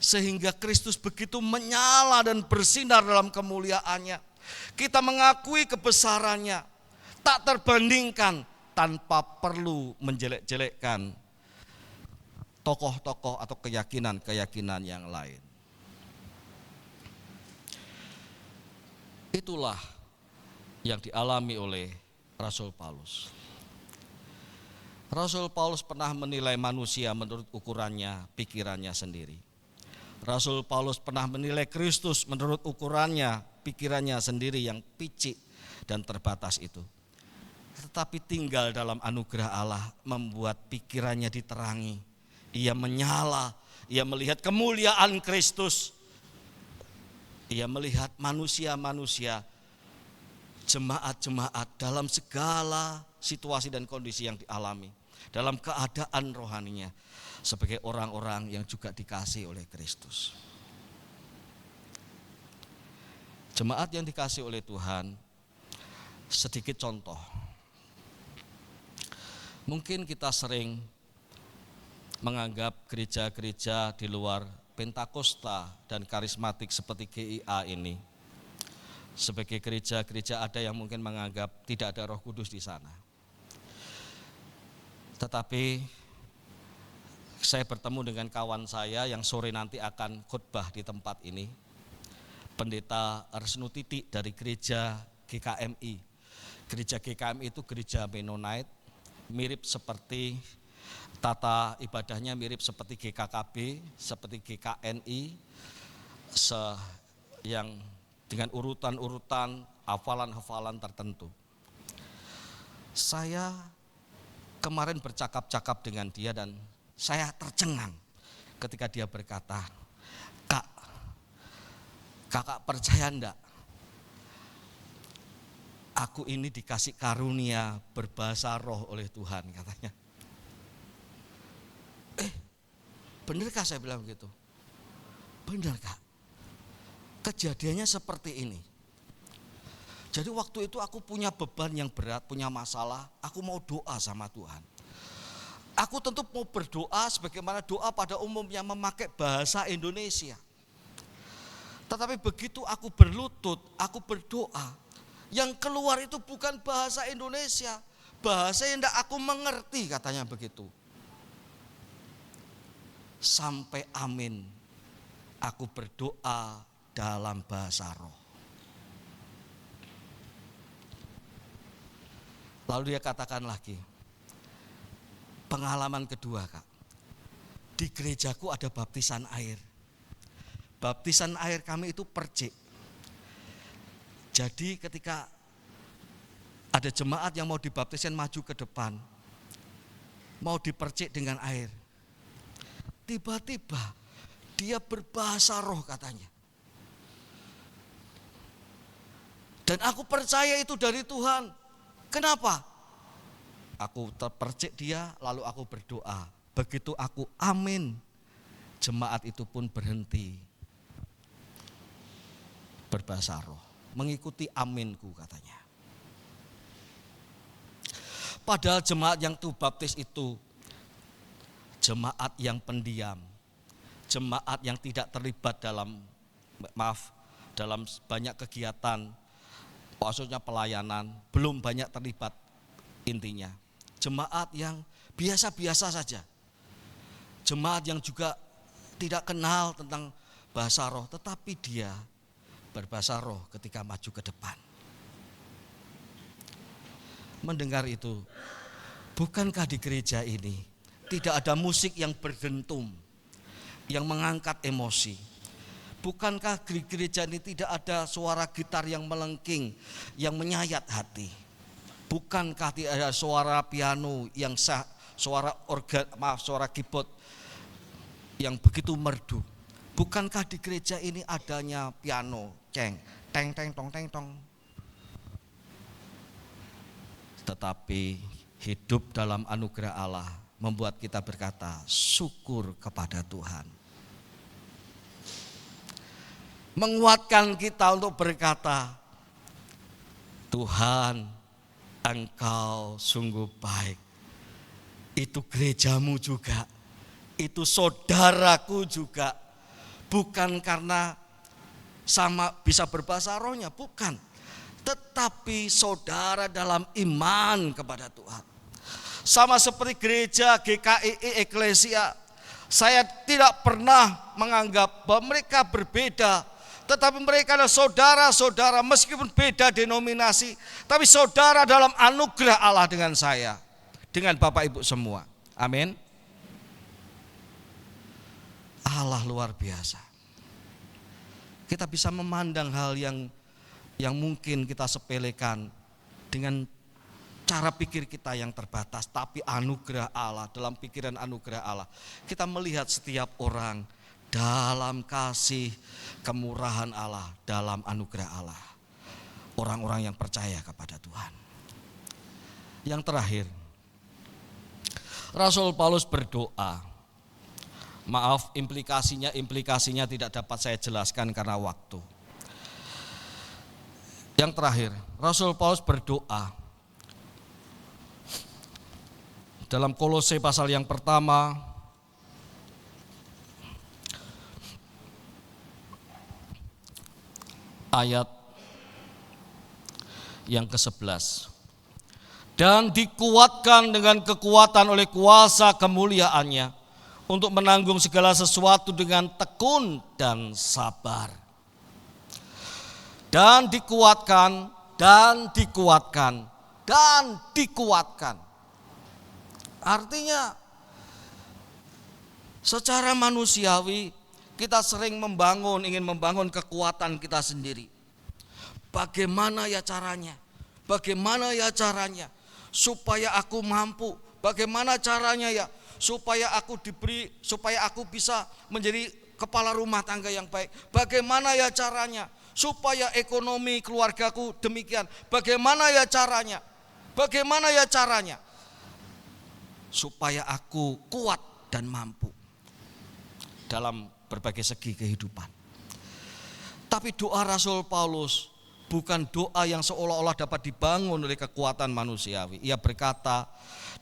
Sehingga Kristus begitu menyala dan bersinar dalam kemuliaannya. Kita mengakui kebesarannya, tak terbandingkan tanpa perlu menjelek-jelekkan tokoh-tokoh atau keyakinan-keyakinan yang lain. Itulah yang dialami oleh Rasul Paulus. Rasul Paulus pernah menilai manusia menurut ukurannya, pikirannya sendiri. Rasul Paulus pernah menilai Kristus menurut ukurannya, pikirannya sendiri yang picik dan terbatas itu. Tetapi tinggal dalam anugerah Allah membuat pikirannya diterangi. Ia menyala, ia melihat kemuliaan Kristus. Ia melihat manusia-manusia, jemaat-jemaat dalam segala situasi dan kondisi yang dialami, dalam keadaan rohaninya, sebagai orang-orang yang juga dikasihi oleh Kristus. Jemaat yang dikasihi oleh Tuhan, sedikit contoh. Mungkin kita sering menganggap gereja-gereja di luar Pentakosta dan karismatik seperti GIA ini sebagai gereja-gereja, ada yang mungkin menganggap tidak ada Roh Kudus di sana. Tetapi saya bertemu dengan kawan saya yang sore nanti akan khotbah di tempat ini, Pendeta Resnu Titik dari gereja GKMI. Gereja GKMI itu gereja Mennonite, mirip seperti tata ibadahnya mirip seperti GKKB, seperti GKNI, yang dengan urutan-urutan hafalan-hafalan tertentu. Saya kemarin bercakap-cakap dengan dia dan saya tercengang ketika dia berkata, Kakak percaya enggak? Aku ini dikasih karunia berbahasa roh oleh Tuhan, katanya. Benarkah saya bilang begitu? Benar Kak. Kejadiannya seperti ini. Jadi waktu itu aku punya beban yang berat, punya masalah, aku mau doa sama Tuhan. Aku tentu mau berdoa sebagaimana doa pada umumnya memakai bahasa Indonesia. Tetapi begitu aku berlutut, aku berdoa, yang keluar itu bukan bahasa Indonesia, bahasa yang tidak aku mengerti, katanya begitu. Sampai amin, aku berdoa dalam bahasa roh. Lalu dia katakan lagi, pengalaman kedua Kak, di gerejaku ada baptisan air. Baptisan air kami itu percik. Jadi ketika ada jemaat yang mau dibaptisan maju ke depan, mau dipercik dengan air, tiba-tiba dia berbahasa roh katanya. Dan aku percaya itu dari Tuhan. Kenapa? Aku terpercik dia, lalu aku berdoa. Begitu aku amin, jemaat itu pun berhenti berbahasa roh, mengikuti aminku katanya. Padahal jemaat yang tuh baptis itu jemaat yang pendiam, jemaat yang tidak terlibat dalam banyak kegiatan, maksudnya pelayanan, belum banyak terlibat intinya. Jemaat yang biasa-biasa saja, jemaat yang juga tidak kenal tentang bahasa roh, tetapi dia berbahasa roh ketika maju ke depan. Mendengar itu, bukankah di gereja ini tidak ada musik yang berdentum, yang mengangkat emosi? Bukankah di gereja ini tidak ada suara gitar yang melengking, yang menyayat hati? Bukankah tidak ada suara piano yang sah, suara keyboard yang begitu merdu? Bukankah di gereja ini adanya piano, teng teng tong teng tong? Tetapi hidup dalam anugerah Allah membuat kita berkata syukur kepada Tuhan. Menguatkan kita untuk berkata, Tuhan, Engkau sungguh baik. Itu gerejamu juga, itu saudaraku juga. Bukan karena sama bisa berbahasa rohnya, bukan. Tetapi saudara dalam iman kepada Tuhan. Sama seperti gereja GKII Eklesia, saya tidak pernah menganggap bahwa mereka berbeda, tetapi mereka adalah saudara-saudara meskipun beda denominasi, tapi saudara dalam anugerah Allah dengan saya. dengan Bapak Ibu semua. Amin. Allah luar biasa. Kita bisa memandang hal yang mungkin kita sepelekan dengan cara pikir kita yang terbatas, tapi anugerah Allah, dalam pikiran anugerah Allah, kita melihat setiap orang dalam kasih kemurahan Allah, dalam anugerah Allah. Orang-orang yang percaya kepada Tuhan. Yang terakhir, Rasul Paulus berdoa. Maaf, implikasinya tidak dapat saya jelaskan karena waktu. Yang terakhir, Rasul Paulus berdoa. Dalam Kolose pasal yang pertama, ayat yang ke-11. Dan dikuatkan dengan kekuatan oleh kuasa kemuliaannya untuk menanggung segala sesuatu dengan tekun dan sabar. Dan dikuatkan, dan dikuatkan, dan dikuatkan. Artinya secara manusiawi kita sering ingin membangun kekuatan kita sendiri. Bagaimana ya caranya? Bagaimana ya caranya supaya aku mampu? Bagaimana caranya ya supaya aku bisa menjadi kepala rumah tangga yang baik? Bagaimana ya caranya supaya ekonomi keluargaku demikian? Bagaimana ya caranya? Bagaimana ya caranya supaya aku kuat dan mampu dalam berbagai segi kehidupan? Tapi doa Rasul Paulus bukan doa yang seolah-olah dapat dibangun oleh kekuatan manusiawi. Ia berkata,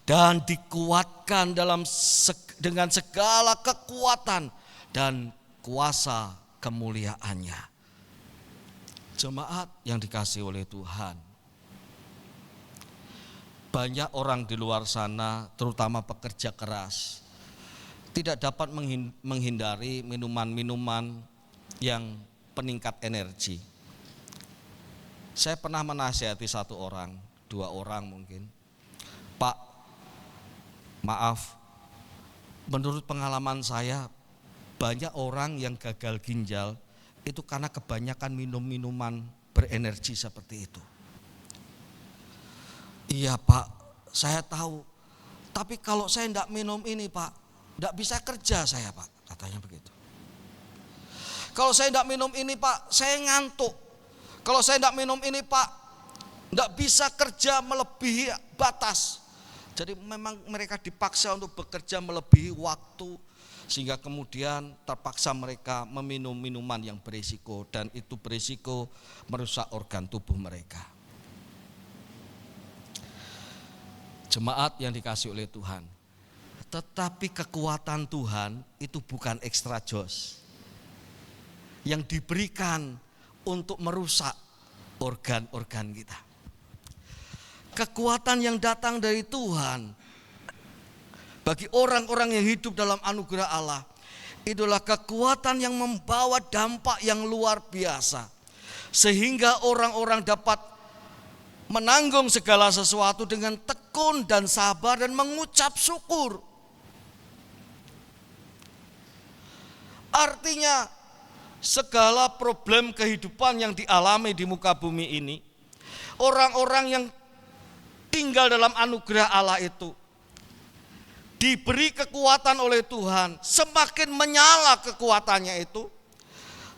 dan dikuatkan dengan segala kekuatan dan kuasa kemuliaannya. Jemaat yang dikasihi oleh Tuhan, banyak orang di luar sana, terutama pekerja keras, tidak dapat menghindari minuman-minuman yang peningkat energi. Saya pernah menasihati 1 orang, 2 orang mungkin. Pak, maaf, menurut pengalaman saya banyak orang yang gagal ginjal itu karena kebanyakan minum minuman berenergi seperti itu. Iya Pak, saya tahu. Tapi kalau saya tidak minum ini Pak, tidak bisa kerja saya Pak, katanya begitu. Kalau saya tidak minum ini Pak, saya ngantuk. Kalau saya tidak minum ini Pak, tidak bisa kerja melebihi batas. Jadi memang mereka dipaksa untuk bekerja melebihi waktu, sehingga kemudian terpaksa mereka meminum minuman yang berisiko, dan itu berisiko merusak organ tubuh mereka. Jemaat yang dikasihi oleh Tuhan, tetapi kekuatan Tuhan itu bukan extra jos yang diberikan untuk merusak organ-organ kita. Kekuatan yang datang dari Tuhan bagi orang-orang yang hidup dalam anugerah Allah, itulah kekuatan yang membawa dampak yang luar biasa, sehingga orang-orang dapat menanggung segala sesuatu dengan tekun dan sabar dan mengucap syukur. Artinya segala problem kehidupan yang dialami di muka bumi ini, orang-orang yang tinggal dalam anugerah Allah itu diberi kekuatan oleh Tuhan, semakin menyala kekuatannya itu,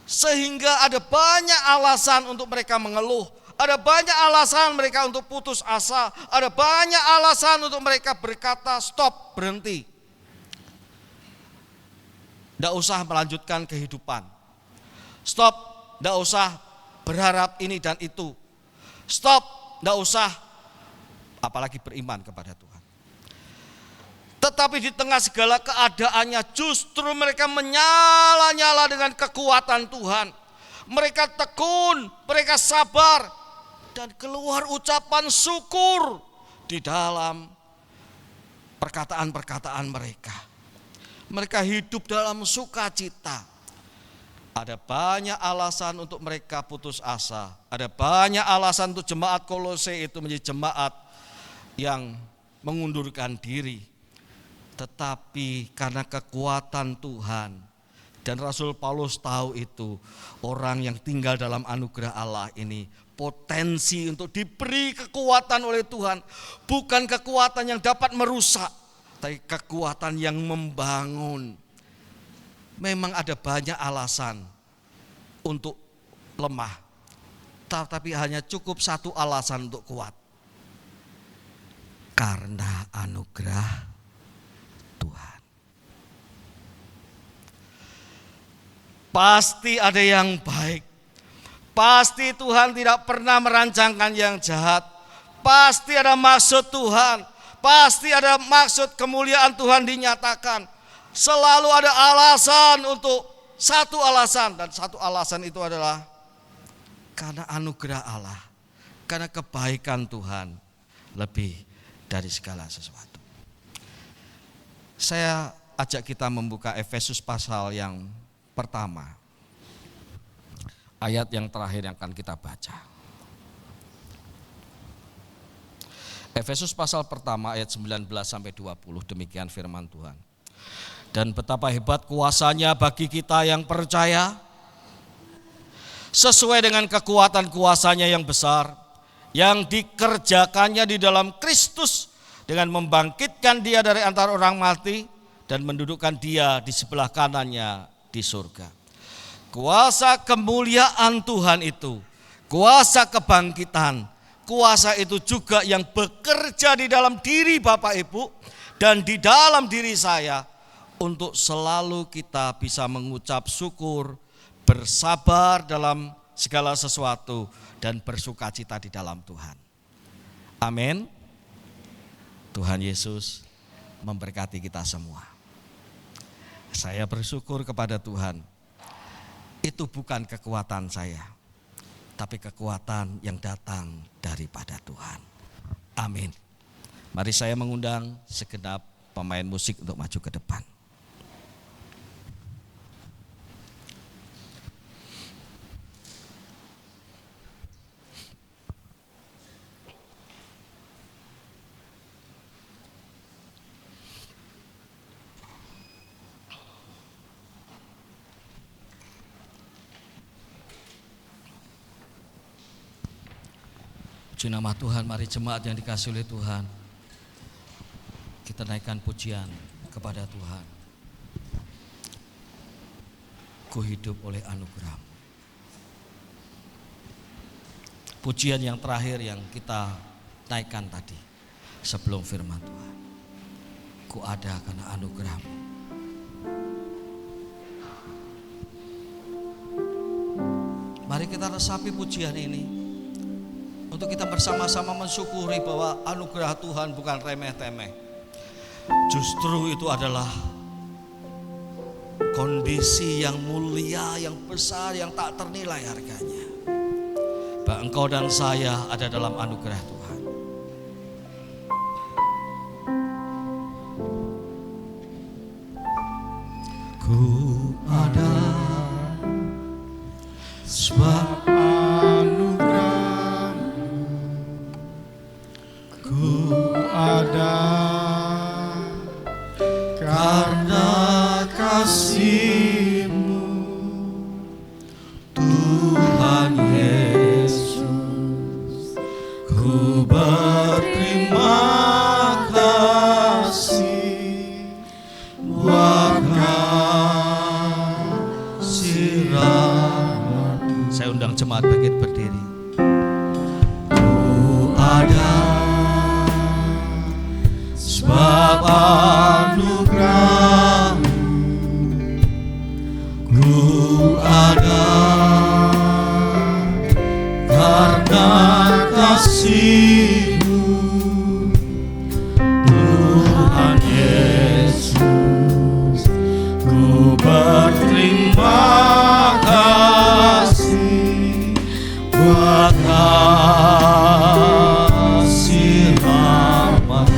sehingga ada banyak alasan untuk mereka mengeluh, ada banyak alasan mereka untuk putus asa, ada banyak alasan untuk mereka berkata stop, berhenti, tidak usah melanjutkan kehidupan. Stop, tidak usah berharap ini dan itu. Stop, tidak usah apalagi beriman kepada Tuhan. Tetapi di tengah segala keadaannya justru mereka menyala-nyala dengan kekuatan Tuhan. Mereka tekun, mereka sabar, dan keluar ucapan syukur di dalam perkataan-perkataan mereka. Mereka hidup dalam sukacita. Ada banyak alasan untuk mereka putus asa. Ada banyak alasan untuk jemaat Kolose itu menjadi jemaat yang mengundurkan diri, tetapi karena kekuatan Tuhan. Dan Rasul Paulus tahu itu, orang yang tinggal dalam anugerah Allah ini potensi untuk diberi kekuatan oleh Tuhan. Bukan kekuatan yang dapat merusak, tapi kekuatan yang membangun. Memang ada banyak alasan untuk lemah, tapi hanya cukup satu alasan untuk kuat. Karena anugerah Tuhan. Pasti ada yang baik. Pasti Tuhan tidak pernah merancangkan yang jahat. Pasti ada maksud Tuhan. Pasti ada maksud kemuliaan Tuhan dinyatakan. Selalu ada alasan untuk satu alasan. Dan satu alasan itu adalah karena anugerah Allah, karena kebaikan Tuhan lebih dari segala sesuatu. Saya ajak kita membuka Efesus pasal yang pertama, ayat yang terakhir yang akan kita baca. Efesus pasal pertama ayat 19 sampai 20, demikian firman Tuhan. Dan betapa hebat kuasanya bagi kita yang percaya, sesuai dengan kekuatan kuasanya yang besar, yang dikerjakannya di dalam Kristus dengan membangkitkan dia dari antara orang mati dan mendudukkan dia di sebelah kanannya di surga. Kuasa kemuliaan Tuhan itu, kuasa kebangkitan, kuasa itu juga yang bekerja di dalam diri Bapak Ibu dan di dalam diri saya untuk selalu kita bisa mengucap syukur, bersabar dalam segala sesuatu dan bersukacita di dalam Tuhan. Amin. Tuhan Yesus memberkati kita semua. Saya bersyukur kepada Tuhan. Itu bukan kekuatan saya, tapi kekuatan yang datang daripada Tuhan. Amin. Mari saya mengundang segenap pemain musik untuk maju ke depan. Puji nama Tuhan, mari jemaat yang dikasihi oleh Tuhan, kita naikkan pujian kepada Tuhan. Ku hidup oleh anugerah-Mu. Pujian yang terakhir yang kita naikkan tadi sebelum firman Tuhan. Ku ada karena anugerah-Mu. Mari kita resapi pujian ini untuk kita bersama-sama mensyukuri bahwa anugerah Tuhan bukan remeh-temeh. Justru itu adalah kondisi yang mulia, yang besar, yang tak ternilai harganya. Bahwa engkau dan saya ada dalam anugerah Tuhan. Ku ada sebab ada karena kasih-Mu, Tuhan Yesus. Ku berterima kasih buat kasih rahmat. Saya undang jemaat bangkit berdiri. Ku ada sebab anugerah-Mu, ku ada karena kasih-Mu, Tuhan Yesus. Ku berterima kasih buat kasih rahmat-Mu.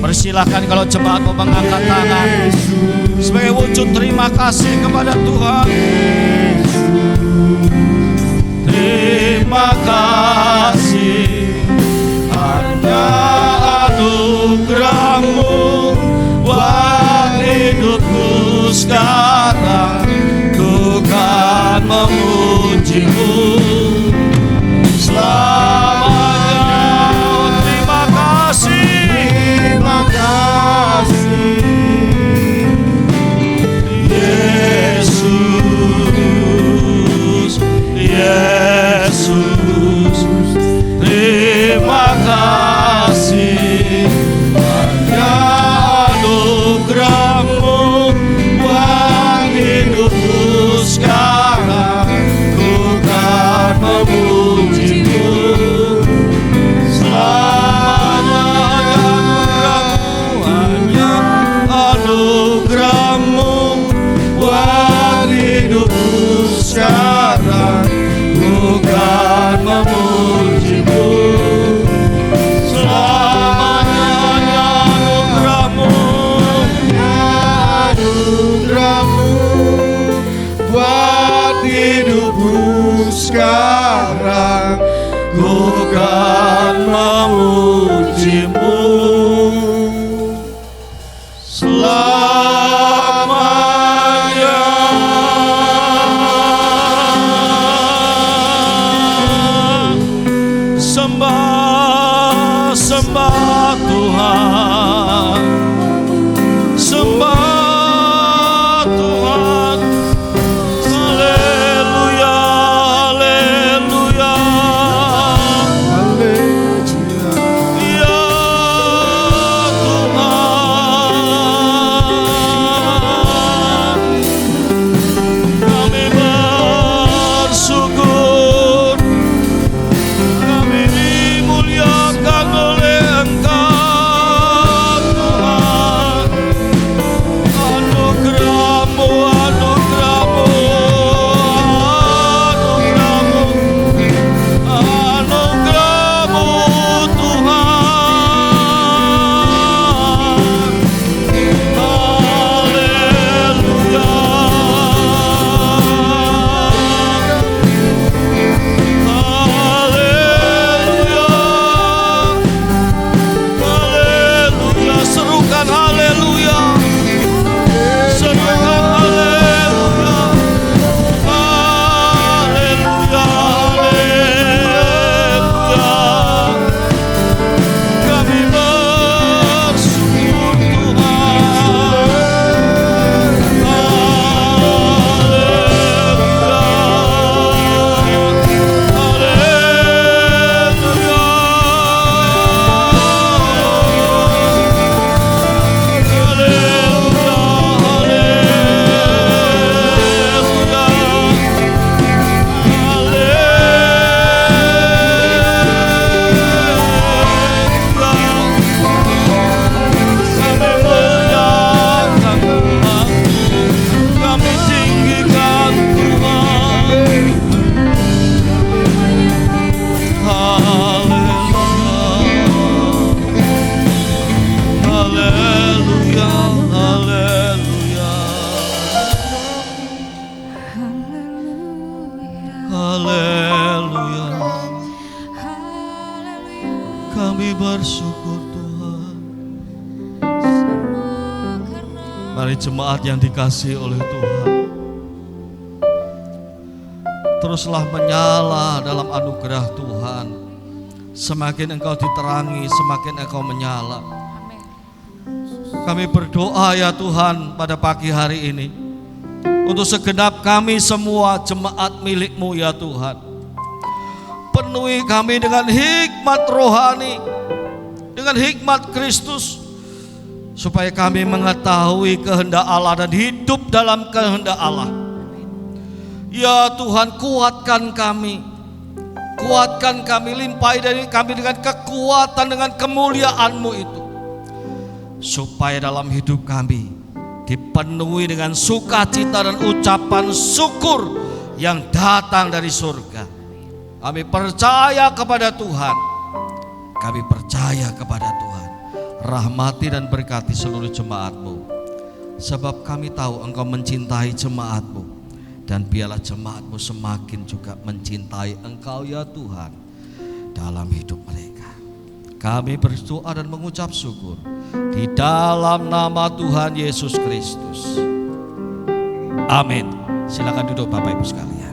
Persilahkan kalau jemaat mau mengangkat tangan sebagai wujud terima kasih kepada Tuhan. ku kan memujimu selamanya. Sembah, sembah Tuhan, sembah Tuhan. Haleluya, haleluya, ya Tuhan. Kami bersyukur, kami dimuliakan oleh Engkau Tuhan. Anugerah-Mu, anugerah-Mu, anugerah-Mu, anugerah-Mu Tuhan. Haleluya, haleluya, haleluya. Serukan haleluya, serukan haleluya, haleluya, haleluya. Kami bersyukur Tuhan. Kami tinggikan Tuhan. Haleluya, haleluya, haleluya, haleluya. Kami bersyukur Tuhan. Mari jemaat yang dikasihi oleh Tuhan, teruslah menyala dalam anugerah Tuhan. Semakin engkau diterangi, semakin engkau menyala. Kami berdoa ya Tuhan pada pagi hari ini untuk segenap kami semua jemaat milik-Mu ya Tuhan. Penuhi kami dengan hikmat rohani, dengan hikmat Kristus, supaya kami mengetahui kehendak Allah dan hidup dalam kehendak Allah. Ya Tuhan, kuatkan kami, limpahi dari kami dengan kekuatan, dengan kemuliaan-Mu itu, supaya dalam hidup kami dipenuhi dengan sukacita dan ucapan syukur yang datang dari surga. Kami percaya kepada Tuhan, kami percaya kepada Tuhan. Rahmati dan berkati seluruh jemaat-Mu, sebab kami tahu Engkau mencintai jemaat-Mu, dan biarlah jemaat-Mu semakin juga mencintai Engkau ya Tuhan dalam hidup mereka. Kami berdoa dan mengucap syukur di dalam nama Tuhan Yesus Kristus. Amin. Silakan duduk Bapak Ibu sekalian.